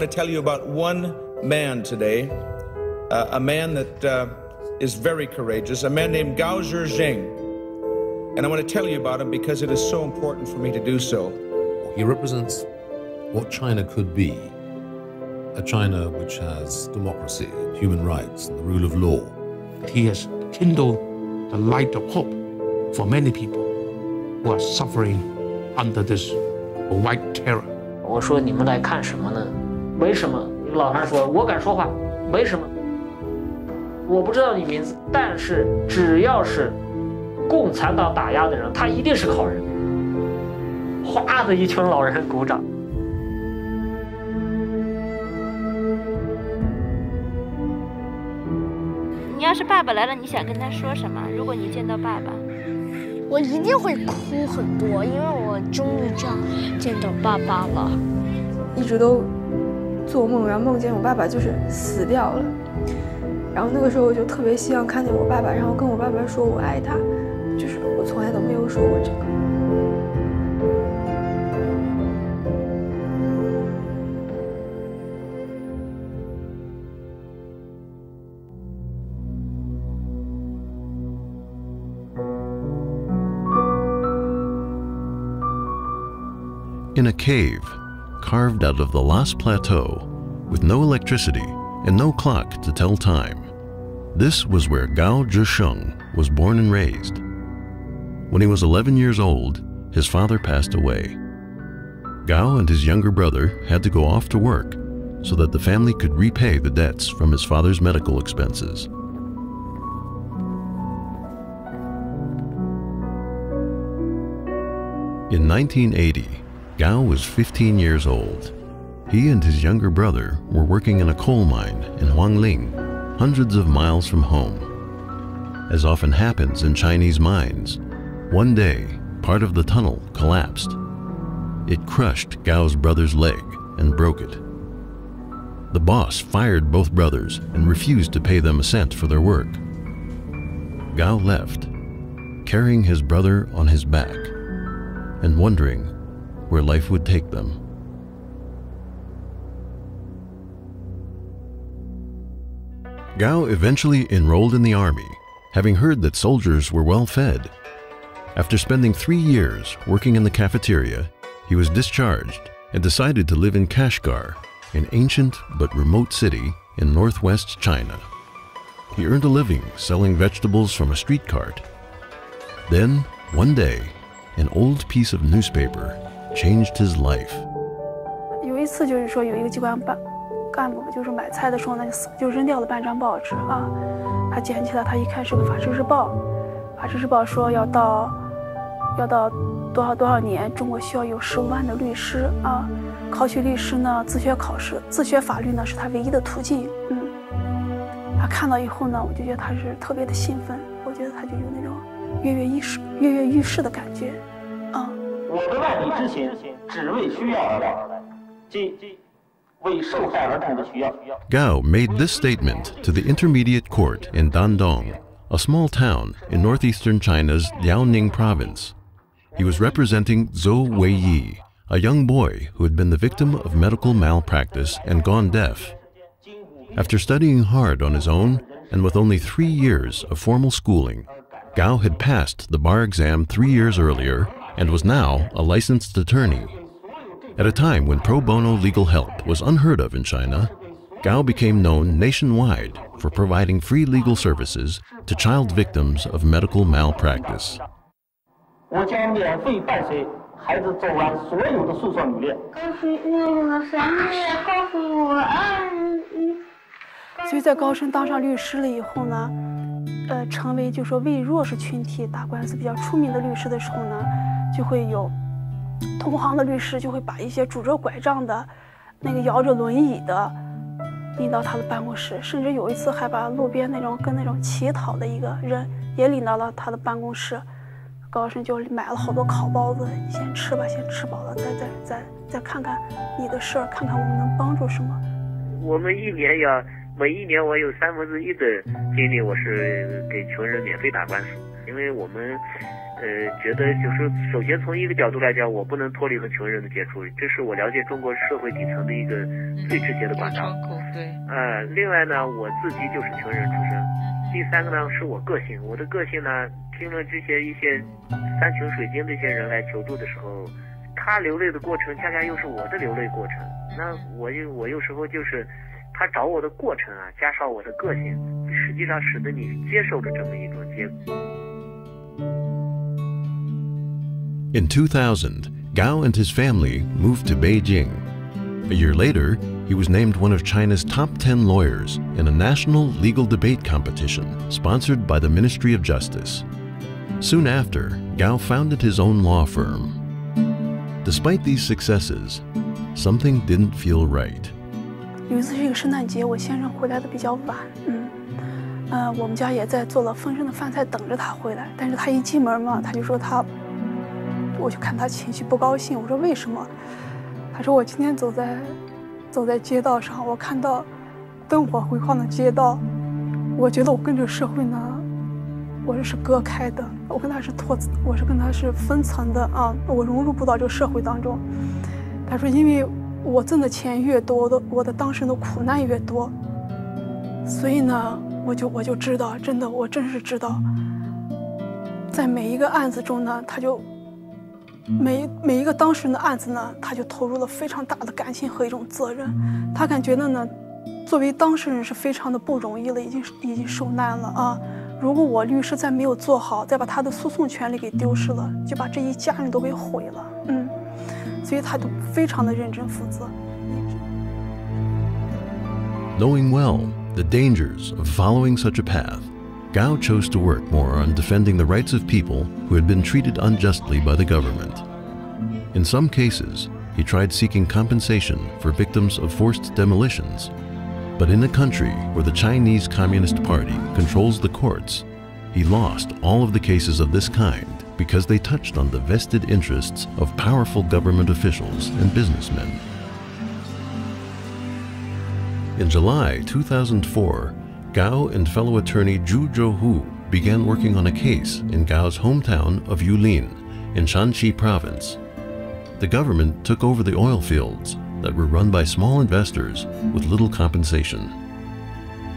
want to tell you about one man today, a man that is very courageous, a man named Gao Zhizheng. And I want to tell you about him because it is so important for me to do so. He represents what China could be, a China which has democracy, human rights, and the rule of law. He has kindled the light of hope for many people who are suffering under this white terror. 我说你们来看什么呢？没什么。老韩说，我敢说话，没什么。我不知道你名字，但是只要是共产党打压的人，他一定是个好人。哗的一群老人鼓掌。你要是爸爸来了，你想跟他说什么？如果你见到爸爸，我一定会哭很多，因为我终于这样见到爸爸了。一直都做梦，然后梦见我爸爸就是死掉了。然后那个时候我就特别希望看见我爸爸，然后跟我爸爸说我爱他，就是我从来都没有说过这个。In a cave, carved out of the Lhasa Plateau, with no electricity and no clock to tell time, this was where Gao Zhisheng was born and raised. When he was 11 years old, his father passed away. Gao and his younger brother had to go off to work so that the family could repay the debts from his father's medical expenses. In 1980, Gao was 15 years old. He and his younger brother were working in a coal mine in Huangling, hundreds of miles from home. As often happens in Chinese mines, one day, part of the tunnel collapsed. It crushed Gao's brother's leg and broke it. The boss fired both brothers and refused to pay them a cent for their work. Gao left, carrying his brother on his back and wondering where life would take them. Gao eventually enrolled in the army, having heard that soldiers were well fed. After spending 3 years working in the cafeteria, he was discharged and decided to live in Kashgar, an ancient but remote city in northwest China. He earned a living selling vegetables from a street cart. Then, one day, an old piece of newspaper changed his life. 有一次就是说有一个机关干部就是买菜的时候呢，就扔掉了半张报纸啊，他捡起来，他一看是个法制日报，法制日报说要到多少年，中国需要有15万的律师啊，考取律师呢，自学考试，自学法律呢是他唯一的途径。他看到以后呢，我就觉得他是特别的兴奋，我觉得他就有那种跃跃欲试的感觉啊。我的外力之情，只为需要而来，即为受害儿童的需要。Gao made this statement to the Intermediate Court in Dandong, a small town in northeastern China's Liaoning province. He was representing Zhou Weiyi, a young boy who had been the victim of medical malpractice and gone deaf. After studying hard on his own and with only 3 years of formal schooling, Gao had passed the bar exam 3 years earlier and was now a licensed attorney. At a time when pro bono legal help was unheard of in China, Gao became known nationwide for providing free legal services to child victims of medical malpractice. 我将免费伴随孩子走完所有的诉讼履历。所以在高升当上律师了以后呢，成为就说为弱势群体打官司比较出名的律师的时候呢，就会有同行的律师就会把一些拄着拐杖的、那个摇着轮椅的领到他的办公室，甚至有一次还把路边跟那种乞讨的一个人也领到了他的办公室。高升就买了好多烤包子，先吃吧，先吃饱了，再看看你的事儿，看看我们能帮助什么。我们每一年我有1/3的精力，我是给穷人免费打官司，因为我们觉得就是首先从一个角度来讲，我不能脱离和穷人的接触，这是我了解中国社会底层的一个最直接的管道。对。另外呢，我自己就是穷人出身。第三个呢，是我个性。我的个性呢，听了这些一些山穷水尽的一些人来求助的时候，他流泪的过程恰恰又是我的流泪过程。那我有时候就是他找我的过程啊，加上我的个性，实际上使得你接受了这么一种结果。In 2000, Gao and his family moved to Beijing. A year later, he was named one of China's top 10 lawyers in a national legal debate competition sponsored by the Ministry of Justice. Soon after, Gao founded his own law firm. Despite these successes, something didn't feel right. 有一次是一个圣诞节，我先生回来的比较晚，我们家也在做了丰盛的饭菜等着他回来，但是他一进门嘛，他就说我就看他情绪不高兴，我说为什么？他说我今天走在街道上，我看到灯火辉煌的街道，我觉得我跟这个社会呢，我这是隔开的，我跟他是分层的啊，我融入不到这个社会当中。他说因为我挣的钱越多，我的当事人的苦难越多，所以呢，我就知道，真的，我真是知道，在每一个案子中呢，他就每一个当事人的案子呢，他就投入了非常大的感情和一种责任。他感觉呢，作为当事人是非常的不容易了，已经受难了啊。如果我律师再没有做好，再把他的诉讼权利给丢失了，就把这一家人都给毁了。所以他就非常的认真负责。Knowing well the dangers of following such a path, Gao chose to work more on defending the rights of people who had been treated unjustly by the government. In some cases, he tried seeking compensation for victims of forced demolitions. But in a country where the Chinese Communist Party controls the courts, he lost all of the cases of this kind because they touched on the vested interests of powerful government officials and businessmen. In July 2004, Gao and fellow attorney Zhu Zhouhu began working on a case in Gao's hometown of Yulin in Shanxi province. The government took over the oil fields that were run by small investors with little compensation.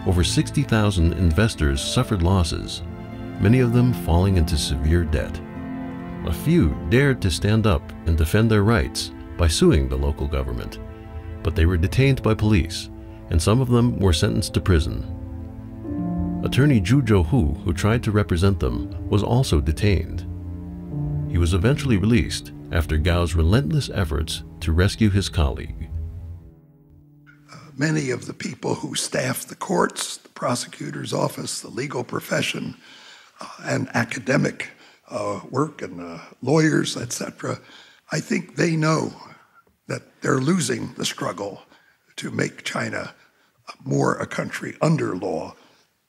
Over 60,000 investors suffered losses, many of them falling into severe debt. A few dared to stand up and defend their rights by suing the local government, but they were detained by police, and some of them were sentenced to prison. Attorney Zhu Zhouhu, who tried to represent them, was also detained. He was eventually released after Gao's relentless efforts to rescue his colleague. Many of the people who staff the courts, the prosecutor's office, the legal profession, and academic work and lawyers, etc., I think they know that they're losing the struggle to make China more a country under law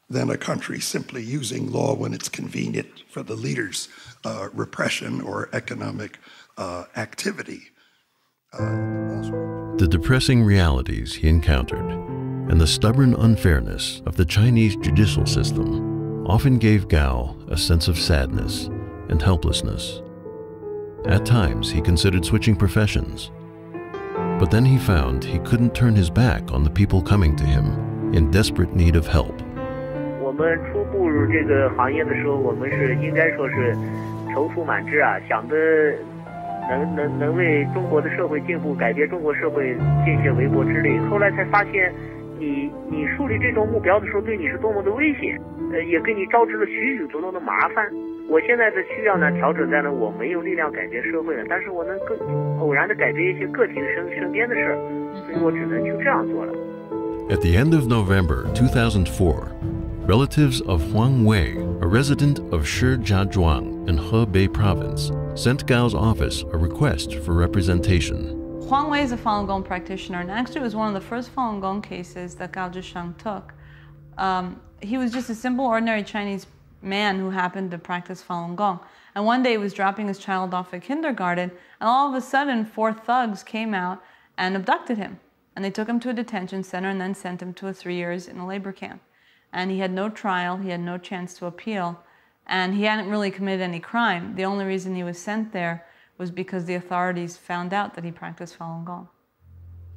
than a country simply using law when it's convenient for the leaders' repression or economic activity. The depressing realities he encountered and the stubborn unfairness of the Chinese judicial system often gave Gao a sense of sadness and helplessness. At times, he considered switching professions, but then he found he couldn't turn his back on the people coming to him in desperate need of help. 我们初步入这个行业的时候，我们是应该说是踌躇满志啊，想的能为中国的社会进步、改变中国社会尽些微薄之力。后来才发现，你树立这种目标的时候，对你是多么的危险，也给你招致了许许多多的麻烦。我现在的需要呢，调整在了我没有力量改变社会了，但是我能更偶然的改变一些个体的身边的事儿，所以我只能就这样做了。At the end of November 2004, relatives of Huang Wei, a resident of Shijiazhuang in Hebei province, sent Gao's office a request for representation. Huang Wei is a Falun Gong practitioner, and actually it was one of the first Falun Gong cases that Gao Zhishang took. He was just a simple, ordinary Chinese man who happened to practice Falun Gong. And one day he was dropping his child off at kindergarten, and all of a sudden 4 thugs came out and abducted him. And they took him to a detention center and then sent him to 3 years in a labor camp. And he had no trial, he had no chance to appeal. And he hadn't really committed any crime. The only reason he was sent there was because the authorities found out that he practiced Falun Gong.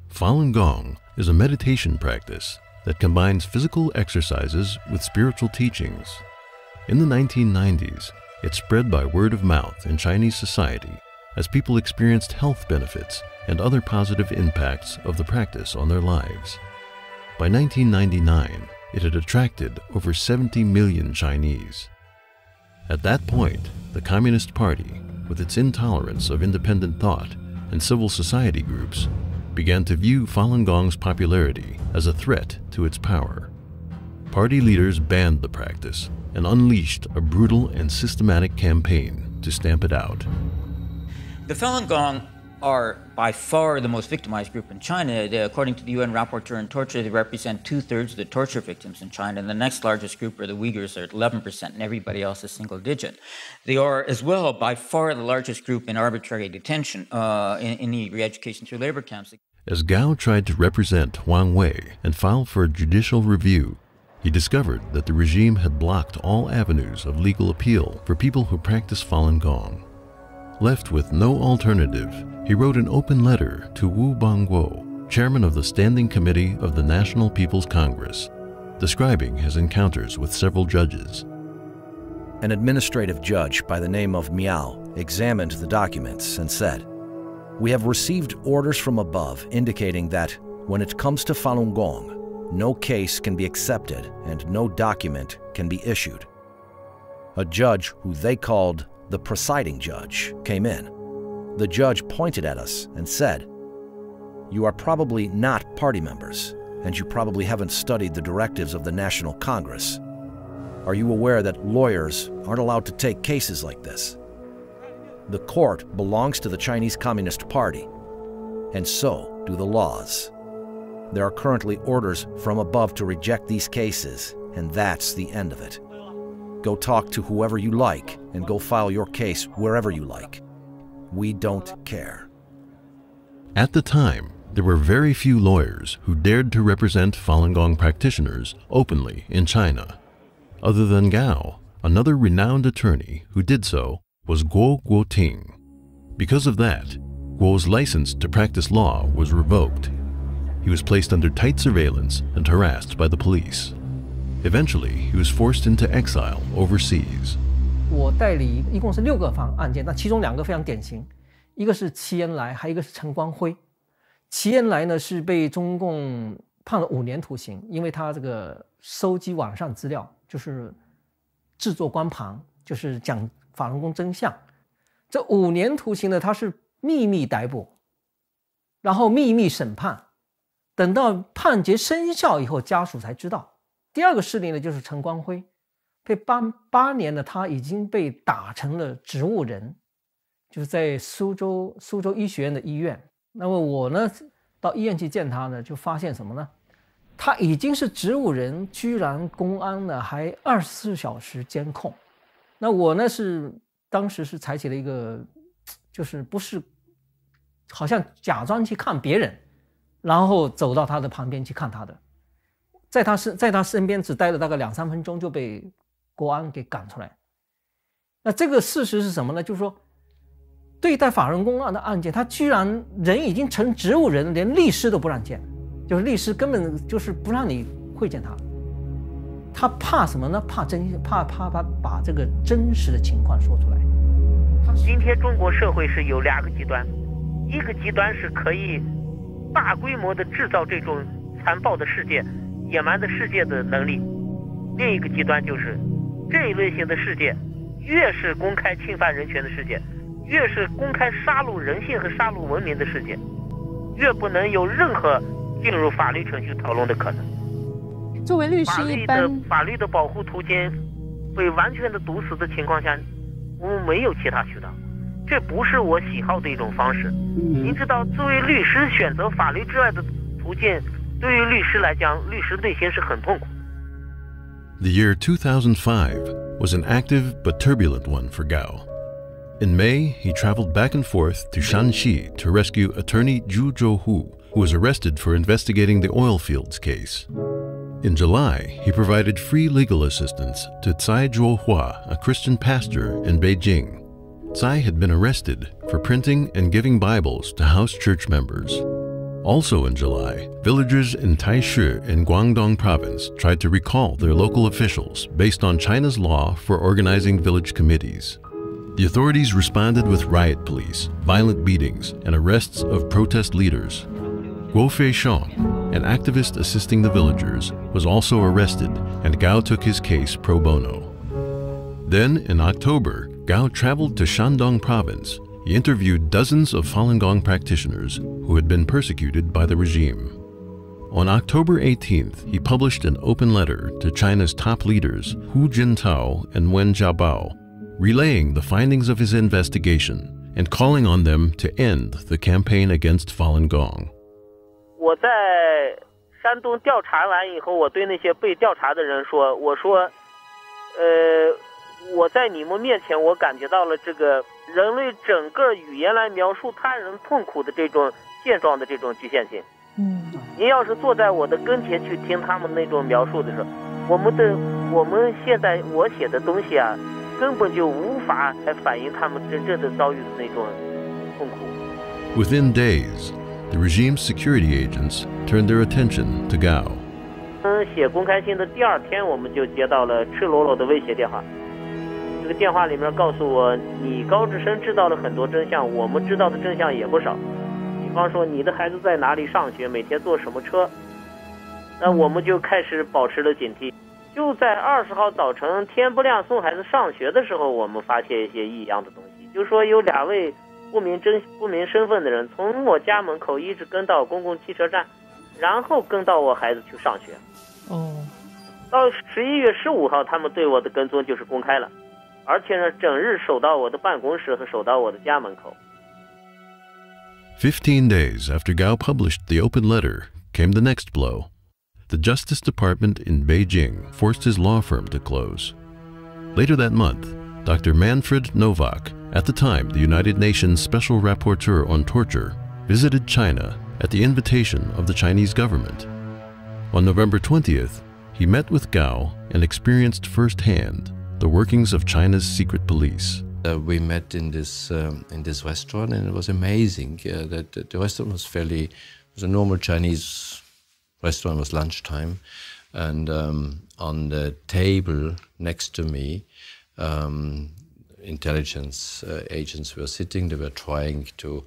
Falun Gong is a meditation practice that combines physical exercises with spiritual teachings. In the 1990s, it spread by word of mouth in Chinese society as people experienced health benefits and other positive impacts of the practice on their lives. By 1999, it had attracted over 70 million Chinese. At that point, the Communist Party, with its intolerance of independent thought and civil society groups, began to view Falun Gong's popularity as a threat to its power. Party leaders banned the practice and unleashed a brutal and systematic campaign to stamp it out. The Falun Gong are by far the most victimized group in China. According to the UN Rapporteur on Torture, they represent 2/3 of the torture victims in China. And the next largest group are the Uyghurs, are at 11%, and everybody else is single digit. They are as well by far the largest group in arbitrary detention, in the re-education through labor camps. As Gao tried to represent Wang Wei and file for a judicial review, he discovered that the regime had blocked all avenues of legal appeal for people who practice Falun Gong. Left with no alternative, he wrote an open letter to Wu Bangguo, chairman of the Standing Committee of the National People's Congress, describing his encounters with several judges. An administrative judge by the name of Miao examined the documents and said, "We have received orders from above indicating that when it comes to Falun Gong, no case can be accepted and no document can be issued." A judge who they called the presiding judge came in. The judge pointed at us and said, "You are probably not party members, and you probably haven't studied the directives of the National Congress. Are you aware that lawyers aren't allowed to take cases like this? The court belongs to the Chinese Communist Party, and so do the laws. There are currently orders from above to reject these cases, and that's the end of it. Go talk to whoever you like and go file your case wherever you like. We don't care." At the time, there were very few lawyers who dared to represent Falun Gong practitioners openly in China. Other than Gao, another renowned attorney who did so was Guo Guoting. Because of that, Guo's license to practice law was revoked. He was placed under tight surveillance and harassed by the police. Eventually, he was forced into exile overseas. 我代理一共是6个案件，那其中2个非常典型，一个是齐延来，还有一个是陈光辉。齐延来呢是被中共判了5年徒刑，因为他这个收集网上资料，就是制作光盘，就是讲法轮功真相。这5年徒刑呢，他是秘密逮捕，然后秘密审判，等到判决生效以后，家属才知道。第2个事例呢，就是陈光辉，被8年呢，他已经被打成了植物人，就是在苏州医学院的医院。那么我呢，到医院去见他呢，就发现什么呢？他已经是植物人，居然公安呢还24小时监控。那我呢当时是采取了一个，就是不是，好像假装去看别人，然后走到他的旁边去看他的。在他身边只待了大概2-3分钟就被国安给赶出来。那这个事实是什么呢？就是说，对待法轮功案的案件，他居然人已经成植物人，连律师都不让见，就是律师根本就是不让你会见他。他怕什么呢？怕把这个真实的情况说出来。今天中国社会是有2个极端，一个极端是可以大规模的制造这种残暴的事件、野蛮的事件的能力，另一个极端就是这一类型的事件越是公开侵犯人权的事件，越是公开杀戮人性和杀戮文明的事件，越不能有任何进入法律程序讨论的可能。作为律师，一般法律的保护途径被完全的堵死的情况下，我们没有其他渠道，这不是我喜好的一种方式。您知道，作为律师选择法律之外的途径，对于律师来讲，律师内心是很痛苦。The year 2005 was an active but turbulent one for Gao. In May, he traveled back and forth to Shanxi to rescue attorney Zhu Zhouhu, who was arrested for investigating the oil fields case. In July, he provided free legal assistance to Tsai Zhuohua, a Christian pastor in Beijing. Tsai had been arrested for printing and giving Bibles to house church members. Also in July, villagers in Taishi in Guangdong province tried to recall their local officials based on China's law for organizing village committees. The authorities responded with riot police, violent beatings, and arrests of protest leaders. Guo Feisheng, an activist assisting the villagers, was also arrested, and Gao took his case pro bono. Then, in October, Gao traveled to Shandong province. He interviewed dozens of Falun Gong practitioners who had been persecuted by the regime. On October 18th, he published an open letter to China's top leaders, Hu Jintao and Wen Jiabao, relaying the findings of his investigation and calling on them to end the campaign against Falun Gong. 我在山东调查完以后，我对那些被调查的人说：“我说，我在你们面前，我感觉到了这个人类整个语言来描述他人痛苦的这种现状的这种局限性。您要是坐在我的跟前去听他们那种描述的时候，我们现在我写的东西啊，根本就无法来反映他们真正的遭遇的那种痛苦。” Within days, the regime's security agents turned their attention to Gao. 写公开信的第二天，我们就接到了赤裸裸的威胁电话。这个电话里面告诉我，你高志深知道了很多真相，我们知道的真相也不少。比方说，你的孩子在哪里上学，每天坐什么车。那我们就开始保持了警惕。就在20号早晨天不亮送孩子上学的时候，我们发现一些异样的东西，就说有2位不明身份的人从我家门口一直跟到公共汽车站，然后跟到我孩子去上学。到11月15号，他们对我的跟踪就是公开了，而且呢，整日守到我的办公室和守到我的家门口。15 days after Gao published the open letter came the next blow. The Justice Department in Beijing forced his law firm to close. Later that month, Dr. Manfred Novak, at the time the United Nations Special Rapporteur on Torture, visited China at the invitation of the Chinese government. On November 20th, he met with Gao and experienced firsthand the workings of China's secret police. We met in this restaurant, and it was amazing that the restaurant was a normal Chinese restaurant. It was lunchtime, and on the table next to me, intelligence agents were sitting. They were trying to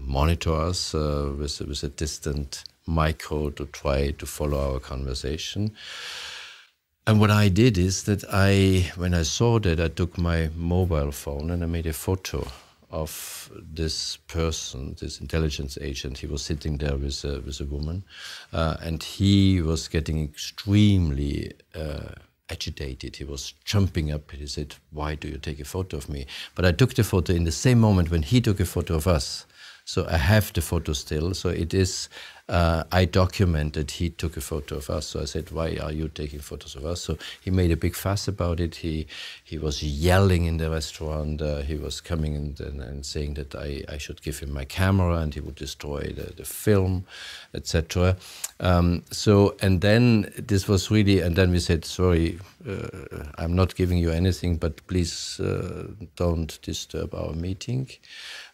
monitor us with a distant micro to try to follow our conversation. And what I did is that when I saw that, I took my mobile phone and I made a photo of this person, this intelligence agent. He was sitting there with a woman, and he was getting extremely agitated. He was jumping up. He said, "Why do you take a photo of me?" But I took the photo in the same moment when he took a photo of us. So I have the photo still. So it is, I documented he took a photo of us. So I said, "Why are you taking photos of us?" So he made a big fuss about it. He was yelling in the restaurant. He was coming and saying that I should give him my camera and he would destroy the film, etc. And then this was really, and then we said, "Sorry, I'm not giving you anything, but please don't disturb our meeting."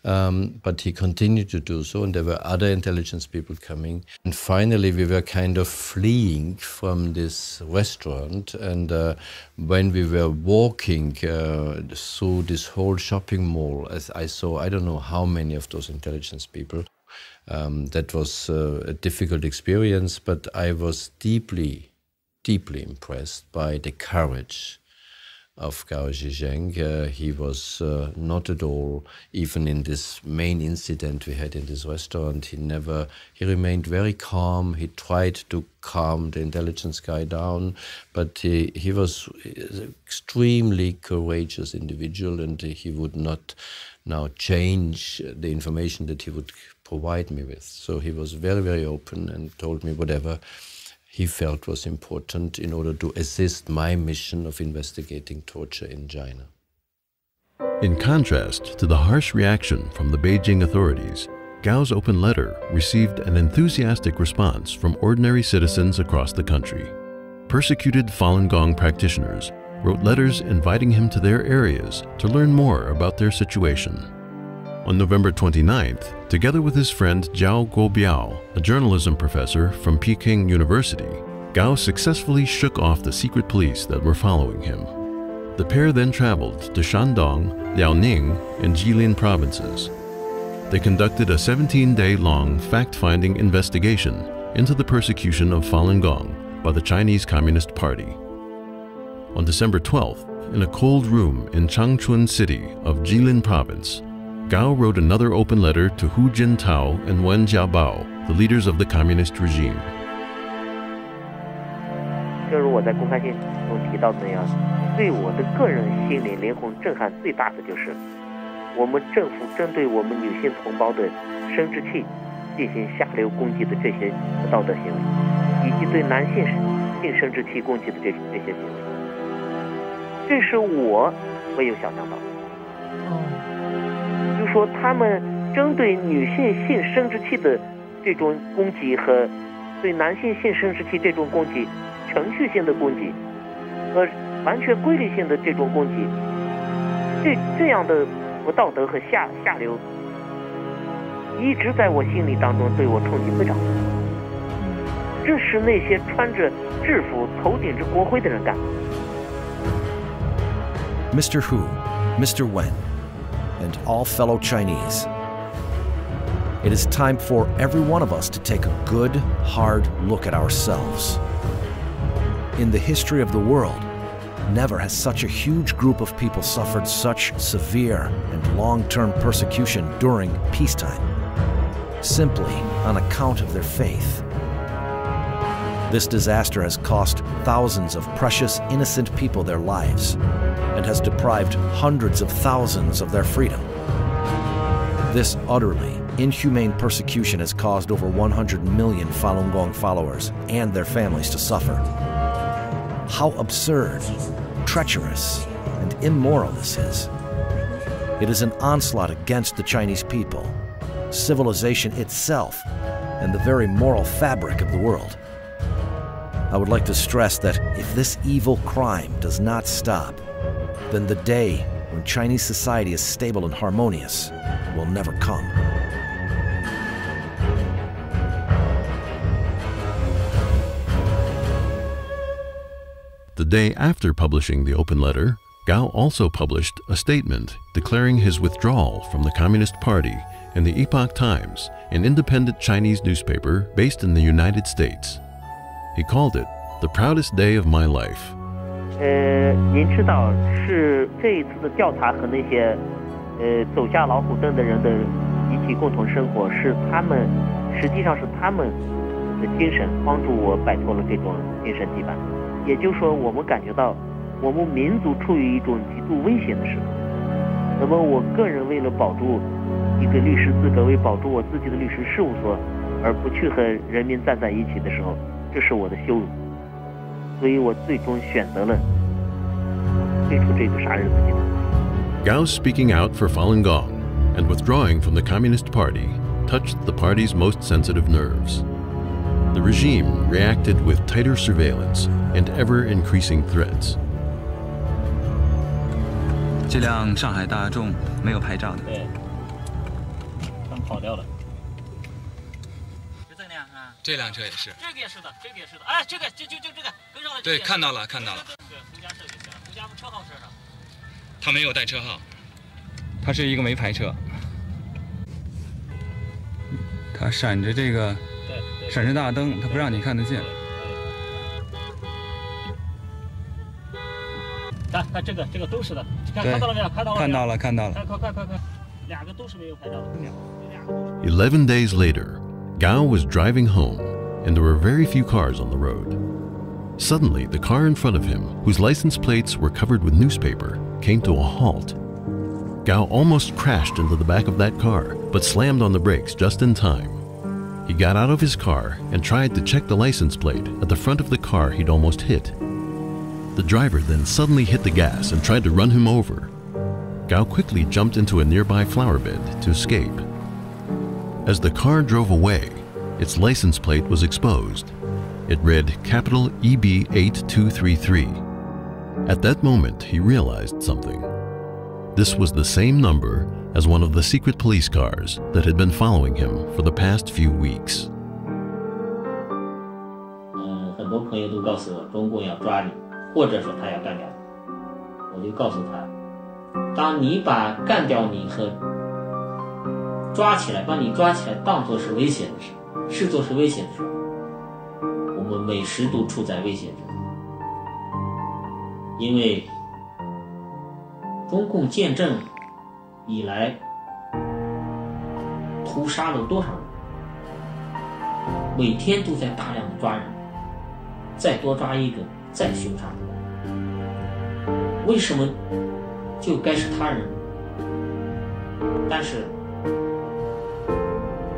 But he continued to do so, and there were other intelligence people coming. And finally, we were kind of fleeing from this restaurant. And when we were walking through this whole shopping mall, as I saw, I don't know how many of those intelligence people. That was a difficult experience, but I was deeply, deeply impressed by the courage of Gao Zhisheng. He was not at all, even in this main incident we had in this restaurant, he remained very calm. He tried to calm the intelligence guy down, but he was an extremely courageous individual, and he would not now change the information that he would provide me with. So he was very, very open and told me whatever he felt was important in order to assist my mission of investigating torture in China. In contrast to the harsh reaction from the Beijing authorities, Gao's open letter received an enthusiastic response from ordinary citizens across the country. Persecuted Falun Gong practitioners wrote letters inviting him to their areas to learn more about their situation. On November 29th, together with his friend Zhao Guobiao, a journalism professor from Peking University, Gao successfully shook off the secret police that were following him. The pair then traveled to Shandong, Liaoning, and Jilin provinces. They conducted a 17-day-long fact-finding investigation into the persecution of Falun Gong by the Chinese Communist Party. On December 12th, in a cold room in Changchun City of Jilin Province, Gao wrote another open letter to Hu Jintao and Wen Jiabao, the leaders of the communist regime. 正如我在公开信中提到的那样，对我的个人心灵灵魂震撼最大的就是，我们政府针对我们女性同胞的生殖器进行下流攻击的这些不道德行为，以及对男性性生殖器攻击的这些行为，这是我没有想象到的。就是说，他们针对女性性生殖器的这种攻击和对男性性生殖器这种攻击，程序性的攻击和完全规律性的这种攻击，这样的不道德和下流，一直在我心里当中对我冲击非常大。这是那些穿着制服、头顶着国徽的人干的。Mr. Hu, Mr. Wen, and all fellow Chinese, it is time for every one of us to take a good, hard look at ourselves. In the history of the world, never has such a huge group of people suffered such severe and long-term persecution during peacetime, simply on account of their faith. This disaster has cost thousands of precious, innocent people their lives and has deprived hundreds of thousands of their freedom. This utterly inhumane persecution has caused over 100 million Falun Gong followers and their families to suffer. How absurd, treacherous, and immoral this is. It is an onslaught against the Chinese people, civilization itself, and the very moral fabric of the world. I would like to stress that if this evil crime does not stop, then the day when Chinese society is stable and harmonious will never come. The day after publishing the open letter, Gao also published a statement declaring his withdrawal from the Communist Party in the Epoch Times, an independent Chinese newspaper based in the United States. He called it the proudest day of my life. 您知道是这一次的调查和那些走下老虎凳的人的一起共同生活，是他们实际上是他们的精神帮助我摆脱了这种精神羁绊。也就是说，我们感觉到我们民族处于一种极度危险的时刻。那么，我个人为了保住一个律师资格，为保住我自己的律师事务所，而不去和人民站在一起的时候，这是我的羞辱。所以我最终选择了退出这个杀人自己的。Gao's speaking out for Falun Gong and withdrawing from the Communist Party touched the party's most sensitive nerves. The regime reacted with tighter surveillance and ever-increasing threats. 这辆上海大众没有牌照的。对，他们跑掉了。这辆车也是。这个也是的，这个也是的。哎，这个就这个跟上了。对，看到了，看到了。对，胡家设计师，胡家车号是啥？他没有带车号，他是一个没牌车。他闪着这个，闪着大灯，他不让你看得见。看这个都是的，看到了没有？看到了。看到了，看到了。快，两个都是没有牌照的。11 days later, Gao was driving home, and there were very few cars on the road. Suddenly, the car in front of him, whose license plates were covered with newspaper, came to a halt. Gao almost crashed into the back of that car, but slammed on the brakes just in time. He got out of his car and tried to check the license plate at the front of the car he'd almost hit. The driver then suddenly hit the gas and tried to run him over. Gao quickly jumped into a nearby flower bed to escape. As the car drove away, its license plate was exposed. It read capital EB8233. At that moment, he realized something. This was the same number as one of the secret police cars that had been following him for the past few weeks. 很多朋友都告诉我，中共要抓你，或者说他要干掉你。我就告诉他，当你把干掉你和抓起来，把你抓起来当作是危险的时候，视作是危险的时候，我们每时都处在危险中，因为中共建政以来屠杀了多少人，每天都在大量的抓人，再多抓一个，再凶杀。为什么就该是他人？但是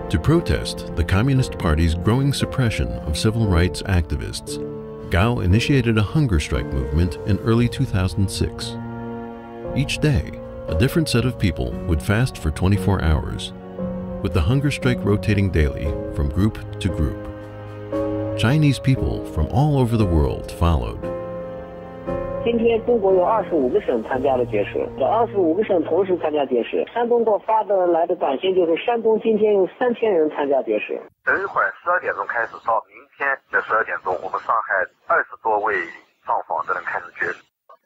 To protest the Communist Party's growing suppression of civil rights activists, Gao initiated a hunger strike movement in early 2006. Each day, a different set of people would fast for 24 hours, with the hunger strike rotating daily from group to group. Chinese people from all over the world followed. 今天中国有25个省参加了绝食，这25个省同时参加绝食。山东给我发的来的短信就是，山东今天有3000人参加绝食。等一会儿12点钟开始，到明天的12点钟，我们上海20多位上访的人开始绝食。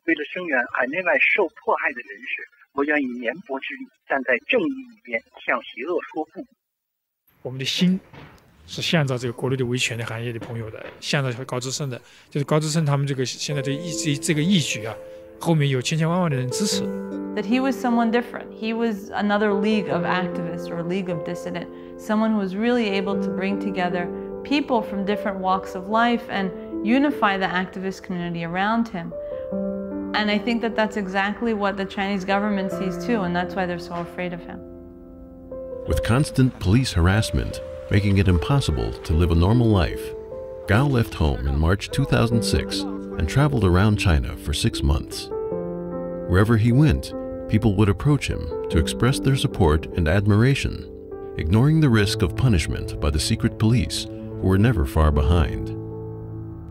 为了声援海内外受迫害的人士，我愿以绵薄之力站在正义一边，向邪恶说不。我们的心是向着这个国内的维权的行业的朋友的，向着高志胜的，就是高志胜他们这个现在这个义举啊，后面有千千万万的人支持。That he was someone different. He was another league of activists or league of dissident, someone who was really able to bring together people from different walks of life and unify the activist community around him. And I think that that's exactly what the Chinese government sees too, and that's why they're so afraid of him. With constant police harassment making it impossible to live a normal life, Gao left home in March 2006 and traveled around China for 6 months. Wherever he went, people would approach him to express their support and admiration, ignoring the risk of punishment by the secret police, who were never far behind.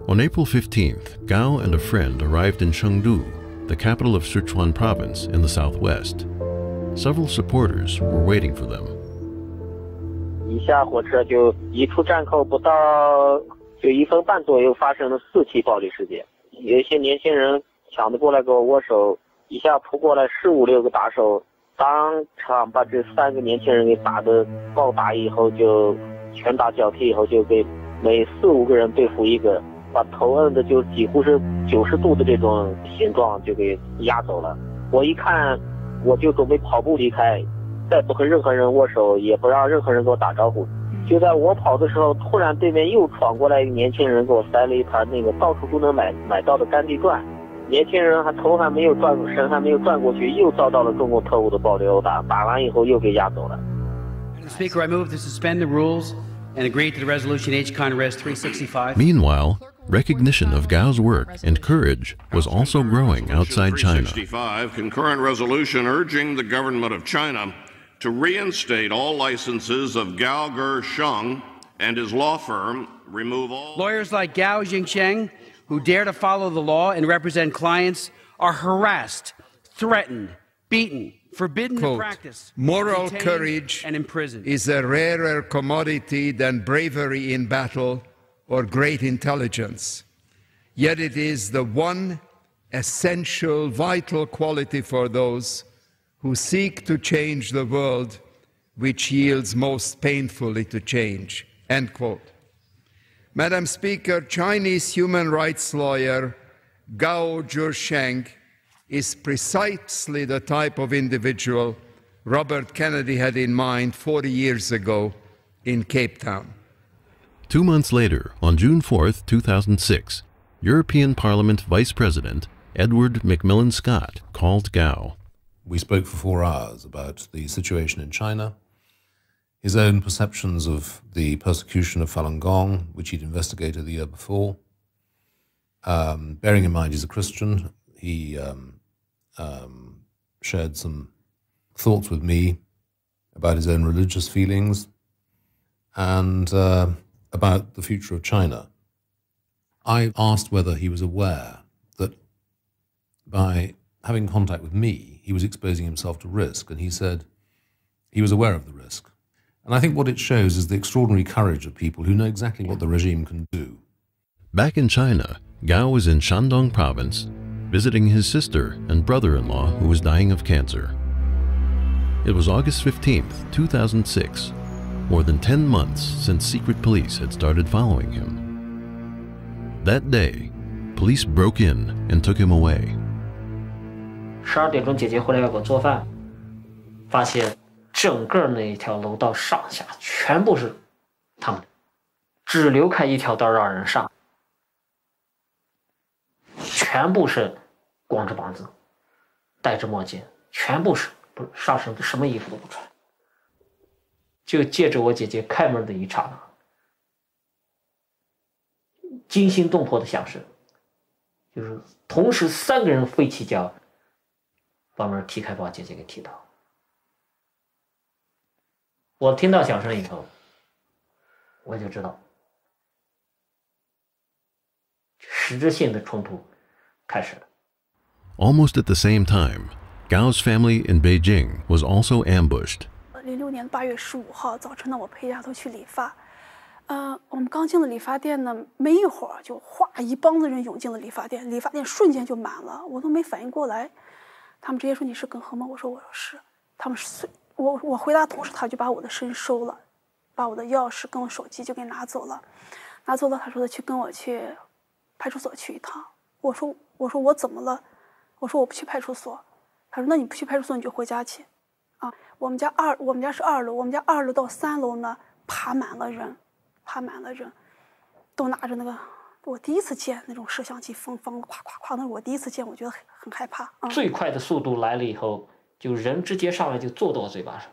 On April 15th, Gao and a friend arrived in Chengdu, the capital of Sichuan province in the southwest. Several supporters were waiting for them. 一下火车就一出站口不到就1分半左右，发生了4起暴力事件。有一些年轻人抢着过来跟我握手，一下扑过来15、16个打手，当场把这3个年轻人给打得暴打以后，就拳打脚踢以后，就给每4、5个人对付一个，把头摁的就几乎是90度的这种形状就给压走了。我一看，我就准备跑步离开。再不和任何人握手，也不让任何人给我打招呼。就在我跑的时候，突然对面又闯过来一个年轻人，给我塞了一盘那个到处都能买到的甘地转。年轻人头还没有转，身还没有转过去，又遭到了中共特务的暴力殴打。打完以后又给押走了。Speaker, I move to suspend the rules and agree to the resolution H. Con Res 365. Meanwhile, recognition of Gao's work and courage was also growing outside China. 365, concurrent resolution urging the government of China to reinstate all licenses of Gao Gersheng and his law firm, remove all... Lawyers like Gao Jingsheng, who dare to follow the law and represent clients, are harassed, threatened, beaten, forbidden to practice, moral courage and imprisoned. Is a rarer commodity than bravery in battle or great intelligence. Yet it is the one essential, vital quality for those who seek to change the world which yields most painfully to change, end quote. Madam Speaker, Chinese human rights lawyer Gao Gersheng is precisely the type of individual Robert Kennedy had in mind 40 years ago in Cape Town. 2 months later, on June 4th, 2006, European Parliament Vice President Edward Macmillan Scott called Gao. We spoke for 4 hours about the situation in China, his own perceptions of the persecution of Falun Gong, which he'd investigated the year before. Bearing in mind he's a Christian, he shared some thoughts with me about his own religious feelings, and about the future of China. I asked whether he was aware that by having contact with me, he was exposing himself to risk, and he said he was aware of the risk. And I think what it shows is the extraordinary courage of people who know exactly what the regime can do. Back in China, Gao was in Shandong province, visiting his sister and brother-in-law who was dying of cancer. It was August 15th, 2006, more than 10 months since secret police had started following him. That day, police broke in and took him away. 12点钟姐姐回来要给我做饭，发现整个那一条楼道上下全部是他们的，只留开一条道让人上，全部是光着膀子，戴着墨镜，全部是不上身什么衣服都不穿。就借着我姐姐开门的一刹那，惊心动魄的响声，就是同时3个人飞起脚，把门踢开，把我姐姐给踢倒。我听到响声以后，我就知道实质性的冲突开始了。Almost at the same time, Gao's family in Beijing was also ambushed. 06年8月15号早晨呢，我陪丫头去理发。我们刚进了理发店呢，没一会儿就哗一帮子人涌进了理发店，理发店瞬间就满了，我都没反应过来。他们直接说：“你是耿和吗？”我说：“我是。”他们我回答同时，他就把我的身收了，把我的钥匙跟我手机就给拿走了。拿走了，他说跟我去派出所去一趟。我说我怎么了？我说我不去派出所。他说那你不去派出所你就回家去。啊，我们家是2楼，我们家2楼到3楼呢爬满了人，都拿着那个我第一次见那种摄像机，风咵咵咵，那是我第一次见，我觉得很害怕。最快的速度来了以后，就人直接上来就坐到我嘴巴上，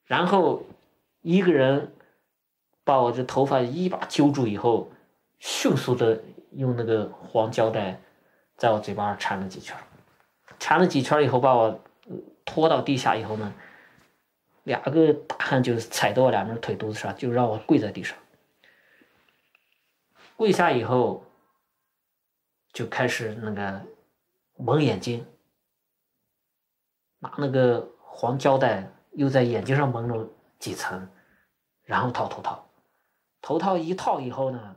然后一个人把我这头发一把揪住以后，迅速的用那个黄胶带在我嘴巴上缠了几圈以后，把我拖到地下以后呢，2个大汉就踩到我2边腿肚子上，就让我跪在地上。跪下以后，就开始那个蒙眼睛，拿那个黄胶带又在眼睛上蒙了几层，然后套头套。头套一套以后呢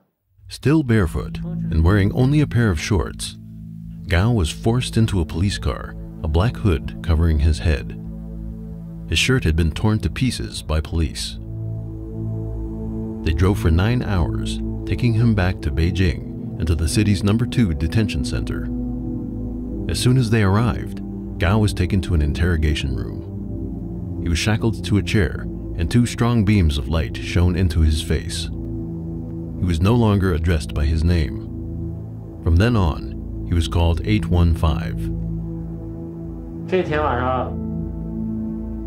Still barefoot and wearing only a pair of shorts, Gao was forced into a police car, a black hood covering his head. His shirt had been torn to pieces by police. They drove for 9 hours, taking him back to Beijing and to the city's No. 2 detention center. As soon as they arrived, Gao was taken to an interrogation room. He was shackled to a chair, and 2 strong beams of light shone into his face. He was no longer addressed by his name. From then on, he was called 815. 这天晚上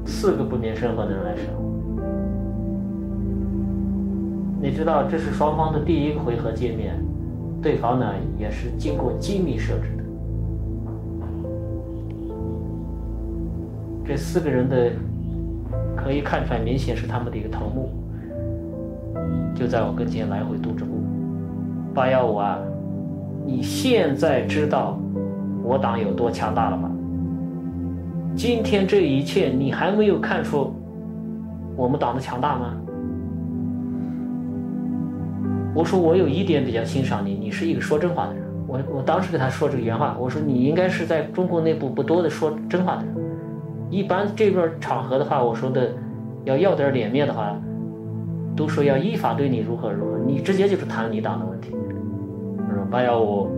，4个不明身份的人来审我。你知道，这是双方的第1个回合见面，对方呢也是经过精密设置的。这4个人的可以看出来，明显是他们的一个头目，就在我跟前来回督着步。815啊，你现在知道我党有多强大了吧？今天这一切，你还没有看出我们党的强大吗？我说我有一点比较欣赏你，你是一个说真话的人。我当时给他说这个原话，我说你应该是在中国内部不多的说真话的人。一般这边场合的话，我说的要点脸面的话，都说要依法对你如何如何，你直接就是谈你党的问题。我说815，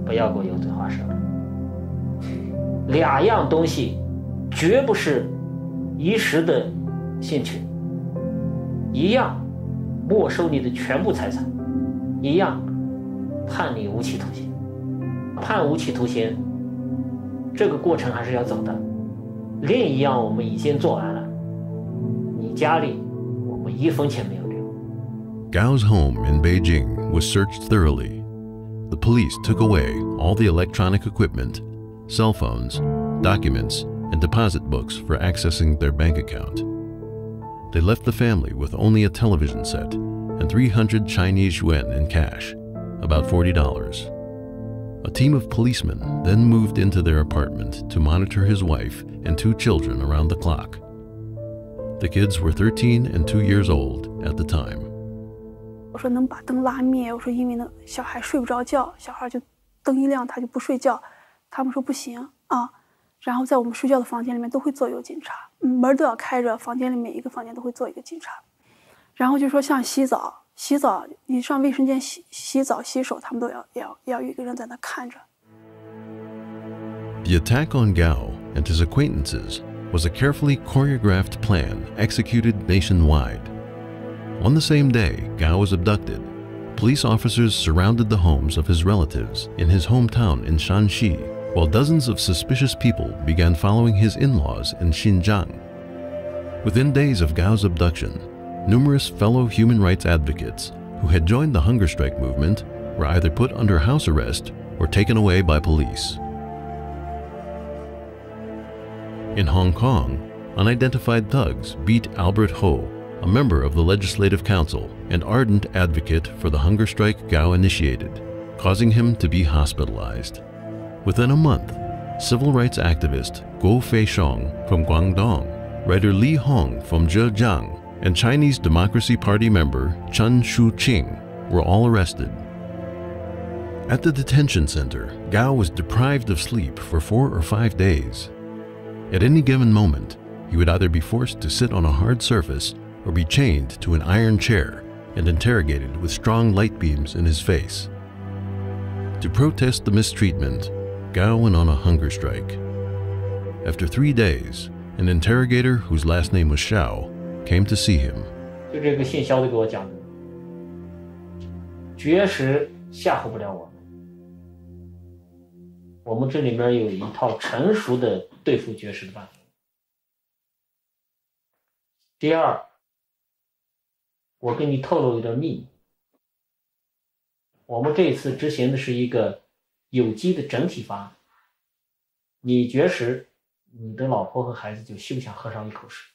不要给我油嘴滑舌。2样东西绝不是一时的兴趣，一样没收你的全部财产，一样判你无期徒刑。判无期徒刑这个过程还是要走的，另一样我们已经做完了，你家里我们1分钱没有留。 Gao's home in Beijing was searched thoroughly. The police took away all the electronic equipment, cell phones, documents, and deposit books for accessing their bank account. they left the family with only a television set and 300 Chinese yuan in cash, about $40. A team of policemen then moved into their apartment to monitor his wife and 2 children around the clock. The kids were 13 and 2 years old at the time. 我说能把灯拉灭，我说因为那小孩睡不着觉，小孩就灯一亮他就不睡觉，他们说不行啊。然后在我们睡觉的房间里面都会坐有警察，门都要开着，房间里每一个房间都会坐一个警察。然后就说像洗澡，你上卫生间洗澡洗手，他们都要有一个人在那看着。The attack on Gao and his acquaintances was a carefully choreographed plan executed nationwide. On the same day Gao was abducted, police officers surrounded the homes of his relatives in his hometown in Shanxi, while dozens of suspicious people began following his in-laws in Xinjiang. Within days of Gao's abduction, numerous fellow human rights advocates who had joined the hunger strike movement were either put under house arrest or taken away by police. In Hong Kong, unidentified thugs beat Albert Ho, a member of the Legislative Council and ardent advocate for the hunger strike Gao initiated, causing him to be hospitalized. Within a month, civil rights activist Guo Feixiong from Guangdong, writer Li Hong from Zhejiang, and Chinese Democracy Party member Chen Shuqing were all arrested. At the detention center, Gao was deprived of sleep for 4 or 5 days. At any given moment, he would either be forced to sit on a hard surface or be chained to an iron chair and interrogated with strong light beams in his face. To protest the mistreatment, Gao went on a hunger strike. After 3 days, an interrogator whose last name was Xiao came to see him. 就这个姓肖的给我讲的，绝食吓唬不了我们。我们这里面有一套成熟的对付绝食的办法。第二，我给你透露一点秘密。我们这一次执行的是一个有机的整体方案。你绝食，你的老婆和孩子就休想喝上一口水。